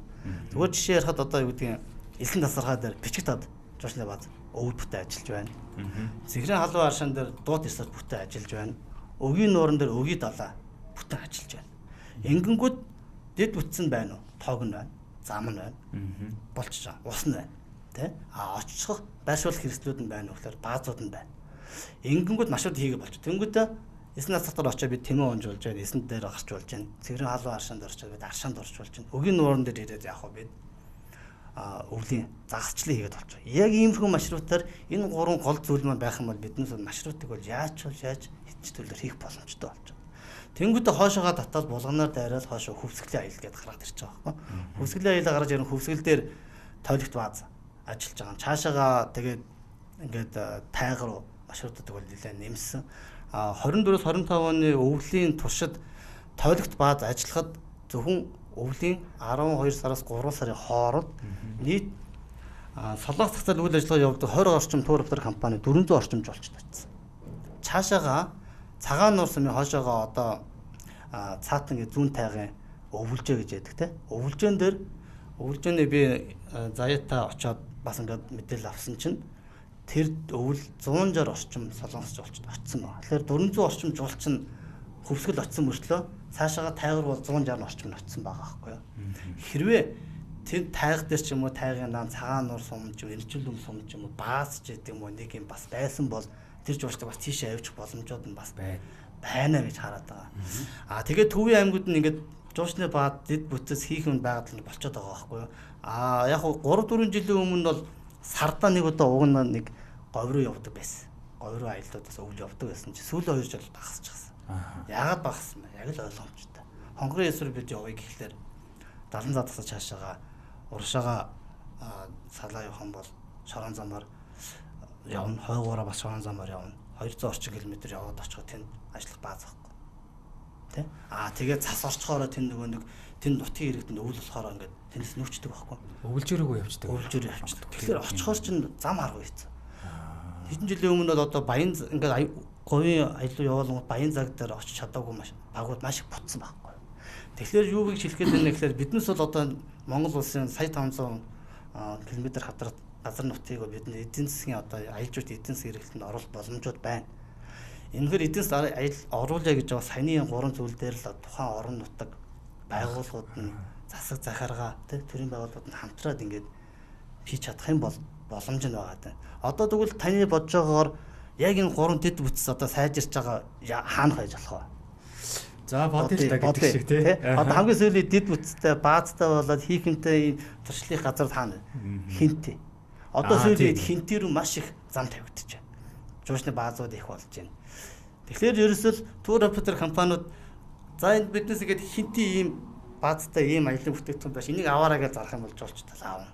Зүгээр жишээ ярихад одоо юу гэдгийг элсэн тасархаа дээр бичиг тад жуулчлалын бааз өвд бүтэ ажиллаж байна. Цэгрэн халуун аршин дээр дуут эсрэг бүтэ ажиллаж байна. Өгийн нууран дээр өгийн далаа бүтэ ажиллаж байна. Ингэнгүүт дэд бүтсэн байна уу? Тоог нь байна. Зам нь байна. Болчихж байгаа. Ус нь байна. Тэ? Очих байршуулах хэрэгслүүд нь байна уу гэхээр баазууд нь байна. Ингэнгүүт машууд хийгээ болчих. Тэнгүүтээ эсн насалтаар очиж бид тэмээ онжуулж байна. Эсэнд дээр гарч болж байна. Цэгрэн халуун аршинд орчод бид аршаанд орж болж байна. Өгийн нууран дээр ирээд яах вэ бид? Өвлийн загасчлал хийгээд болчих. Яг иймэрхүү маршрутаар энэ 3 гол зүйл маань байх юм бол биднээс маршрутыг бол яаж хэтчтүүлэр хийх боломжтой болчих. Тэнгүүтээ хоошоогоо татаад булганаар дайраад хоошоо хөвсгөлийн аялал гэдээ гараад ирж байгаа байхгүй. Хөвсгөлийн аялал гараад ирэн хөвсгөл дээр тойлогт бааз ажиллаж байгаа. Цаашаага тэгээд ингээд тайгар руу башаарддаг бол нэлээд нэмсэн. 24-с 25 оны өвлийн туршид тойлогт бааз ажиллахад зөвхөн өвлийн 12 сараас 3 сарын хооронд нийт Солонгос дахь үйл ажиллагаа явуулдаг 20 орчим тур оператор компани 400 орчим жуулчд очсон. Цаашаага цагаан нур сумын хойшоогоо одоо цаатан гэ зүүн тайгын өвлжээ гэж яддаг те. Өвлжөөний би заяатаа очоод бас ингээд мэдээлэл авсан чинь тэр өвөл 160 орчим солонгос жуулчд очсон байна. Тэгэхээр 400 орчим жуулч нь хөвсгөл очсон мөртлөө цаашаага тайгар бол 160 орчим нь очсон байгаа байхгүй юу. Хэрвээ тэр тайгар дээр ч юм уу тайгын дан цагаан нур сум ч юм эрчил юм сум ч юм уу баасч гэдэг юм уу нэг юм бас байсан бол тэр жуулчд бас тийшээ авчих боломжууд нь бас байна гэж хараад байгаа. Тэгээд Төвийн аймагуд нь ингээд жуучны баад дэд бүтц хийх юм байгаад л болчиход байгаа байхгүй юу. Яг 3-4 жилийн өмнө бол сардаа нэг удаа угна нэг говь руу явдаг байсан. Говь руу аяллуудаас өвл явдаг байсан чи сүүлийн 2 жил багасчихсан. Яагаад багассан бэ? Яг л ойлгомжтой. Хонгорын эсрэг бид явъя гэхлээр 70 задгасаа цаашаага уршаага салаа явах юм бол шорон замаар явна. Хойгоороо бас шорон замаар явна. 200 орчим км яваад очиход тэнд ажиллах бааз байхгүй. Тэ? Тэгээд цас орчхоороо тэнд нөгөө нэг тэнд нутгийн иргэдэнд өвөл болохоор ингээд тэндээс нүүчдэг байхгүй. Өвлжөөрөө явчихдаг. Өвлжөөрөө явчихдаг. Тэгэхээр очихоор чинь зам арга ийцэн. Хэдэн жилийн өмнө бол одоо баян ингээд говийн аялал явуулгууд баян цаг дээр очиж чадаагүй маш багууд маш их бутсан байхгүй. Тэгэхээр юу гэж хэлэх гээд байна гэхээр биднес бол одоо Монгол улсын сая 500 км хавдрат газар нутгийг бидний эдийн засгийн одоо аялжууд эдийн засгийн эрхлэлд оруулах боломжууд байна. Энэхээр эдийн засаг оруулъя гэж байгаа саяны 3 зүйл дээр л тухайн орон нутаг байгууллагууд нь засаг захиргаа төрийн байгууллагууд нь хамтраад ингээд хийж чадах юм бол боломж нь байгаа даа. Одоо тэгвэл таны бодож байгаагаар яг энэ 3 дэд бүтц одоо сайжирч байгаа хаана хайж болох вэ? За бодъё л та гэдэг шиг тий. Одоо хамгийн сүүлийн дэд бүтцтэй баазтай болоод хийхэмтэй туршлих газар хаана хинтээ. Одоо сүүлийн хинтээр маш их зам тавигдчих. Жуучны баазууд их болж байна. Тэгэхээр ерөөсөл тур оператор компаниуд за энэ биднес ихэд хинтээ ийм баазтай ийм аялал бүтээгдэхүүн байж энийг аваараа гэж зарах юм бол жуулчтай аавна.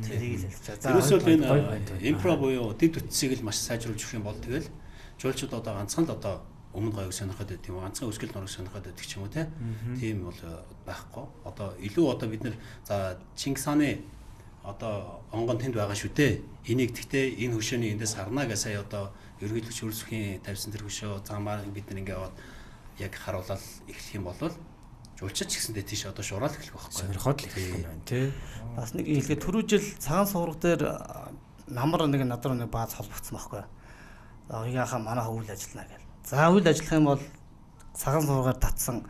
Тэрийг л хэлж байгаа. Ерөөсөл энэ инфра буюу дэд бүтцийг л маш сайжруулж өгөх юм бол тэгэл жуулчууд одоо ганцхан л одоо өмнө гоёг сонирхоод байт юм уу ганцхан өсгөл нурыг сонирхоод байдаг ч юм уу тийм бол байхгүй. Одоо илүү одоо бид нэр за Чингис хааны одоо онгон тэнд байгаа шүү дээ. Энийг гэхдээ энэ хөшөөний эндээс харна гэж сая одоо ерөнхийлөгч хөрсөхийн тавьсан тэр хөшөө замаар бид нар ингээ яваад яг харуулаад эхлэх юм бол жуулчид ч гэсэндээ тийш одоо шуурал эхлэх байхгүй. Сонирхоод л эхлэх юм байна тий. Бас нэг хэлгээ түрүү жил цагаан суурга дээр намар нэг надруу нэг бааз холбогдсон байхгүй. Оёгийнхаа манай хөвөл ажиллана гэл. За үйл ажиллах юм бол цагаан суургаар татсан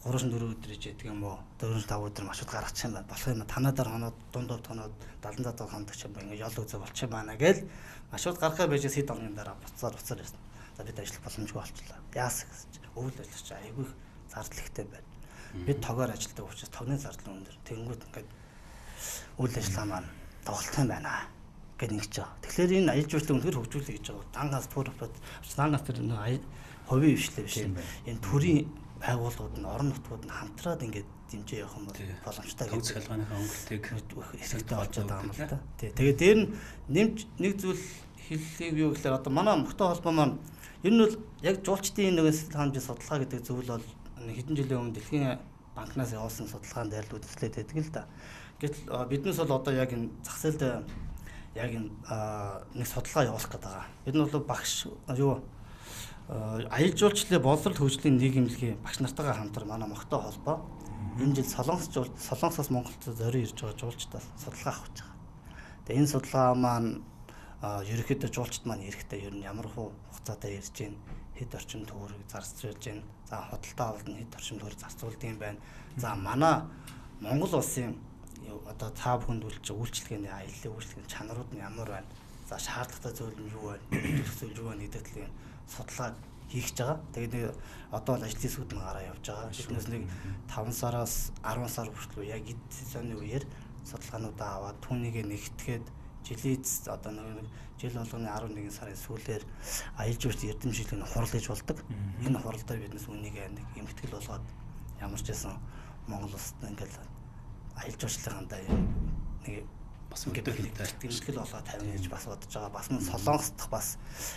3-4 өдөр иж яадаг юм уу 4-5 өдөр машууд гаргачих юм байна. Болох юм танадаар хоноод дундуур тоноод 70 задаа хондог юм байна. Ингээ ёл үзэ болчих юм байна гээл машууд гаргахаа байж хэд орны дараа буцаар ирсэн. За бид ажиллах боломжгүй болчихлоо. Яас гэж үйл ажиллагч айгүй зардал ихтэй байна. Бид тогоор ажилладаг учраас тогны зардал өндөр. Тэнгүүд ингээд үйл ажиллагаа маань тоглолттой байна гэж нэгж байгаа. Тэгэхээр энэ аялал жуулчлалыг өнөхөр хөгжүүлэх гэж байгаа. Дангаас дангаас тэр хувийн хвшлээ биш. Энэ төрийн байгууллагууд нь орон нутгууд нь хамтраад ингээд дэмжиж явах юм бол боломжтой гэж. Төгс халгааныхаа өнгөлтийг эсрэгтэй болж байгаа юм л да. Тэгээд дээр нь нэмж нэг зүйл хэллийг юу гэхээр одоо манай Мохтой холбоо маань ер нь бол яг жуулчдын нэг хамжийн судалгаа гэдэг зүйл бол хэдэн жилийн өмнө Дэлхийн банкнаас явуулсан судалгаан дээр л үзүүлээд байдаг л да. Гэтэл биднээс бол одоо яг энэ зах зээлд яг энэ нэг судалгаа явуулах гэдэг байгаа. Бид нь бол багш юу аялал жуулчлалын боловсрол хөгжлийн нийгэмлэгийн багш нартайгаа хамтар манай Мохтой холбоо энэ жил Солонгосоос Монголд зорио ирж байгаа жуулчдаас судалгаа авах гэж байгаа. Тэгээ энэ судалгаа маань ерөнхийдөө жуулчд маань эрэхтэй ер нь ямар хугацаатай ирж гин хэд орчим төгрөг зарцуулж гин. За худалдаа авалт нь хэд орчим төгрөг зарцуулдаг юм байна. За манай Монгол улсын одоо та бүхэнд үйлчлэгээний аяллаа үйлчлэгийн чанарууд нь ямар байна. За шаардлагатай зүйл нь юу байна? Зүйл юу байна гэдэг талын судалгаа хийх гэж байгаа. Тэгээд одоо л ажлын сүд нь гараа явж байгаа. Биднээс нэг 5 сараас 10 сар хүртэл яг эд сезоны үеэр судалгаануудаа аваад түүнийг нэгтгэхэд жилийн одоо нэг жил болгоны 11 сарын сүүлээр аялал жуулчлалын эрдэмтдийн хурал гэж болдог. Энэ хурал дээр биднээс үнийг нэг эмтгэл болгоод ямар ч байсан Монгол улсад ингээл аялал жуулчлалын нэг бас өдөртэй бэлтгэл болоод тавина гэж бас бодож байгаа. Бас мөн Солонгос дахь бас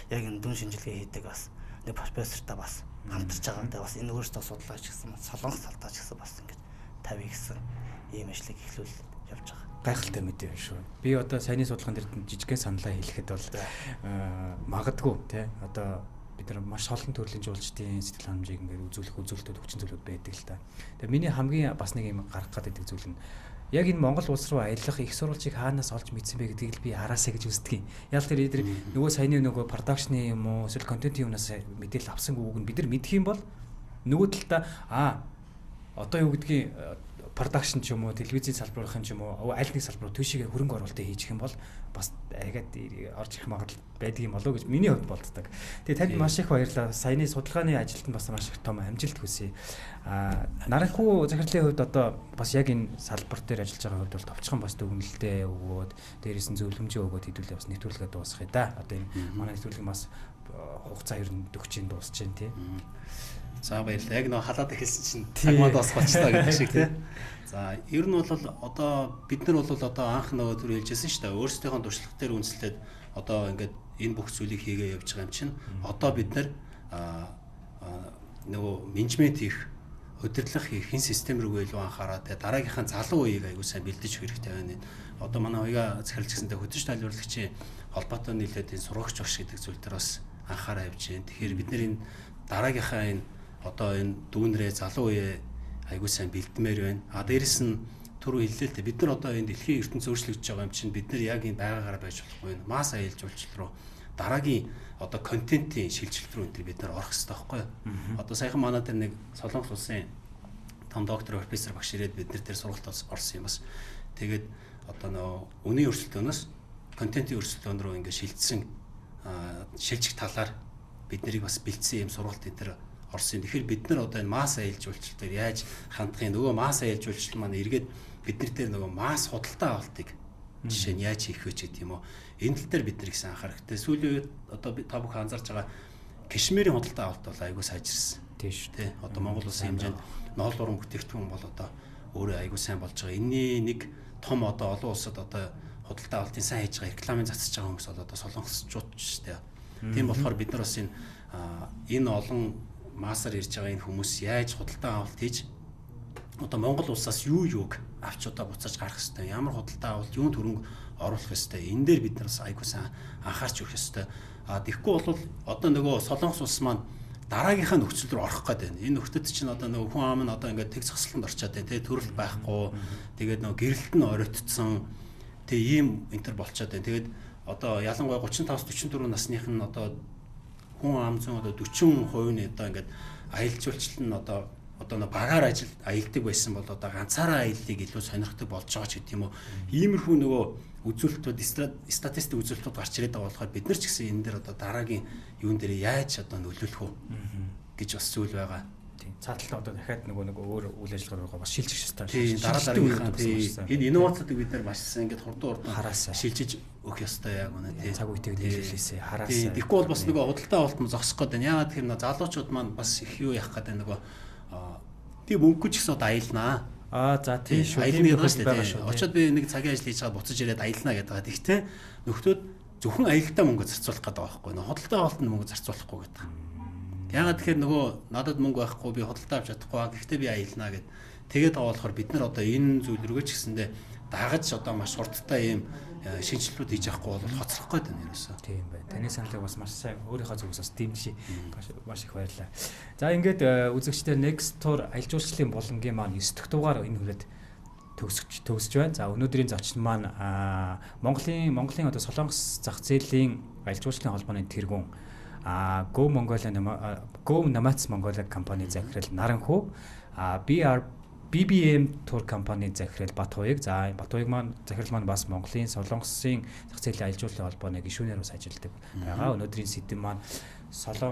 яг энэ дүн шинжилгээ хийдэг бас нэг профессортай бас хамтарч байгаа. Тэгээ бас энэ өөрсдөө судалгаач гэсэн Солонгос талдаач гэсэн бас ингэж тавья гэсэн ийм ажлыг эхлүүл явж байгаа. Гайхалтай мэдээ байна шүү. Би одоо саяны судалгаан дээр жижигхэн саналаа хэлэхэд бол магадгүй тий одоо бид нар маш олон төрлийн жуулчдын сэтгэл ханамжийг ингээд үзүүлэх үзүүлэлтүүд хүчин зүйлүүд байдаг л та. Тэгээ миний хамгийн бас нэг юм гарах гэдэг зүйл нь яг энэ Монгол улс руу аялах их сурвалжийг хаанаас олж мэдсэн бэ гэдгийг л би хараасаа гэж үздэг юм. Яг л тэр нөгөө саяны нөгөө продакшны юм уу эсвэл контентын юмнаас мэдээлэл авсан үг нь бид нар мэдэх юм бол нөгөө талдаа одоо юу гэдгийг продакшн ч юм уу телевизийн салбарынхан ч юм уу аль нэг салбар руу түшигээ хөрөнгө оруулалт хийчих юм бол бас айгаад орж ирэх магадлал байдгийн болов гэж миний хувьд болддог. Тэгээ танд маш их баярлалаа. Саяны судалгааны ажилд нь бас маш их том амжилт хүсье. Наранхуу захирлын хувьд одоо бас яг энэ салбар дээр ажиллаж байгаа хувьд бол товчхон бас дүгнэлтээ өгөөд дээрээс нь зөвлөмжөө өгөөд хэдүүлээ бас нэвтрүүлгээ дуусгая да. Одоо энэ манай нэвтрүүлэг бас хугацаа ер нь 40-ийн дуусч байна тий. За баярлалаа. Яг нөө халаад эхэлсэн чинь цаг манд бас болчихлоо гэдэг шиг тий. За ер нь бол одоо бид нар бол одоо анх нөгөө төр хэлжсэн шүү дээ. Өөрсдийнхөө туршлага дээр үндэслээд одоо ингээд энэ бүх зүйлийг хийгээ явж байгаа юм чинь одоо бид нар нөгөө менежмент хийх, удирдлага хийх хэн систем рүү илүү анхаараад тэгээ дараагийнхаа залуу үеийг аягүй сайн бэлдэж хэрэгтэй байна. Одоо манай уяга захирлж гэсэндээ хөтөч тайлбарлагчийн холбоотой нийлээд энэ сургагч багш гэдэг зүйл дээр бас анхаараа явж байна. Тэгэхээр бид нар энэ дараагийнхаа энэ одоо энэ дүүнрээ залуу үе айгуу сайн бэлдмээр байна. Дээрэс нь түрүү хэллээ л дээ бид нар одоо энэ дэлхийн ертөнц өөрчлөгдөж байгаа юм чинь бид нар яг энэ байгаагаар байж болохгүй юм. Масс аялал жуулчлал руу дараагийн одоо контентын шилжилт рүү энэ бид нар орох хэрэгтэй байхгүй юу? Одоо саяхан манай дээр нэг Солонгос улсын том доктор профессор багш ирээд бид нар тэр сургалт орсон юм бас. Тэгээд одоо нөө үнийн өрсөлдөөнөөс контентын өрсөлдөөн рүү ингээд шилжсэн шилжих талаар бид нарыг бас бэлдсэн юм сургалт энэ төр орсон. Тэгэхээр бид нар одоо энэ масс аялал жуулчлал дээр яаж хандахын нөгөө масс аялал жуулчлал маань эргээд бид нар дээр нөгөө масс худалдаа авалтыг жишээ нь яаж хийх вэ гэдэг юм уу. Энэ тал дээр бид нар ихсэн анхаарах хэрэгтэй. Сүүлийн үед одоо та бүхэн анзаарч байгаа кашмирийн худалдаа авалт бол айгүй сайжирсан. Тийм шүү дээ. Одоо Монгол улсын хэмжээнд ноол уран бүтээгдэхүүн бол одоо өөрөө айгүй сайн болж байгаа. Энэний нэг том одоо олон улсад одоо худалдаа авалтын сайн хийж байгаа рекламын засаж байгаа хүмүүс бол одоо солонгосчууд шүү дээ. Тийм болохоор бид нар бас энэ олон массаар ирж байгаа энэ хүмүүс яаж худалдаа авалт хийж одоо Монгол улсаас юуг авч удаа буцааж гарах хэвээр ямар худалдаа авалт юунд хөрөнгө оруулах хэвээр энэ дээр бид нар бас айгүй сайн анхаарч өгөх хэвээр. Тэгэхгүй бол одоо нөгөө Солонгос улс маань дараагийнхаа нөхцөл рүү орох гээд байна. Энэ нөхдөд чинь одоо нөгөө хүн ам нь одоо ингээд тэг зогсолтонд орчоод байна. Төрөл байхгүй. Тэгээд нөгөө гэрэлт нь оройтцсон. Тэг ийм энтер болчоод байна. Тэгээд одоо ялангуяа 35-44 насных нь одоо хүн ам зүүн одоо 40% нь одоо ингээд аялал жуулчлал нь одоо нэг багаар аялдаг байсан бол одоо ганцаараа аяллыг илүү сонирхдаг болж байгаа ч гэдэг юм уу. Иймэрхүү нөгөө үзүүлэлтүүд статистик үзүүлэлтүүд гарч ирээд байгаа болохоор бид нар ч гэсэн энэ дээр одоо дараагийн юун дээр яаж одоо нөлөөлөх үү гэж бас зүйл байгаа. Тийм. Цааталтаа одоо дахиад нэг өөр үйл ажиллагаа бас шилжих ёстой. Тийм. Дараагийн энэ инновацуудыг бид нар маш сайн ингээд хурдан хараасаа шилжиж өгөх ёстой яг үнэ тийм. Цаг үетэйг нийлүүлээсээ хараасаа. Тэгэхгүй бол бас нөгөө худалдаа авалт нь зогсох гээд байна. Яагаад тэгэхээр залуучууд маань бас их юу яах гээд байна нөгөө тийм мөнгө ч гэсэн одоо аялнаа. За тийм шүү. Аялна гэдэг байгаа шүү. Очоод би нэг цагийн ажил хийж байгаа буцаж ирээд аялна гэдэг байгаа. Тэгтээ нөхдөөд зөвхөн аялалтаа мөнгө зарцуулах гэдэг байгаа байхгүй юу? Худалдаа авалтанд мөнгө зарцуулахгүй гэдэг. Яагаад тэгэхээр нөгөө надад мөнгө байхгүй би худалдаа авч чадахгүй. Гэхдээ би аялнаа гэд. Тэгээд байгаа болохоор бид нар одоо энэ зүйл рүүгээ ч гэсэндээ дагаж одоо маш хурдтай ийм шинжилгүүд хийж авахгүй бол хоцрох гээд байна ерөөсөө. Тийм байна. Таны саналыг бас маш сайн өөрийнхөө зүгээс бас дэмжиж маш их баярлалаа. За ингээд үзэгчдээ Next Tour аялал жуулчлалын болонгийн маань 9 дахь дугаар энэ хүрээд төгсөж байна. За өнөөдрийн зочин маань Монголын одоо Солонгос зах зээлийн аялал жуулчлалын холбооны тэргүүн Go Nomads Mongolia компани захирал Наранхуу BBM Tour компани захирал Батхуйг. За Батхуйг маань захирал маань бас Монголын Солонгосын зах зээлийн аялал жуулчлалын холбооны гишүүнээр бас ажилладаг байгаа. Өнөөдрийн сэдэв маань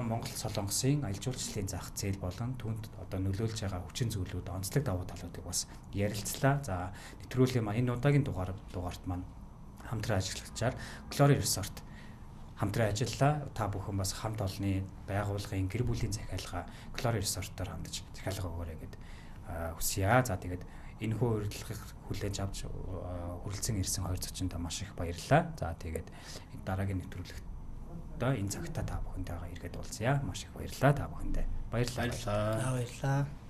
Монгол Солонгосын аялал жуулчлалын зах зээл болон түүнд одоо нөлөөлж байгаа хүчин зүйлүүд, онцлог давуу талуудыг бас ярилцлаа. За нэвтрүүлгийн маань энэ удаагийн дугаарт маань хамтран ажиллагчаар Glory Resort хамтран ажиллалаа. Та бүхэн бас хамт олонны байгууллагын гэр бүлийн захиалга Glory Resort-оор хандаж захиалга өгөөрэй гэдэг хүсье. За тэгээд энэхүү урилгыг хүлээж авч хүрэлцэн ирсэн хоёр зочинд маш их баярлалаа. За тэгээд дараагийн нэвтрүүлэгтээ энэ цагтаа та бүхэндээ иргэд уулзъя. Маш их баярлалаа та бүхэндээ. Баярлалаа. Баярлалаа.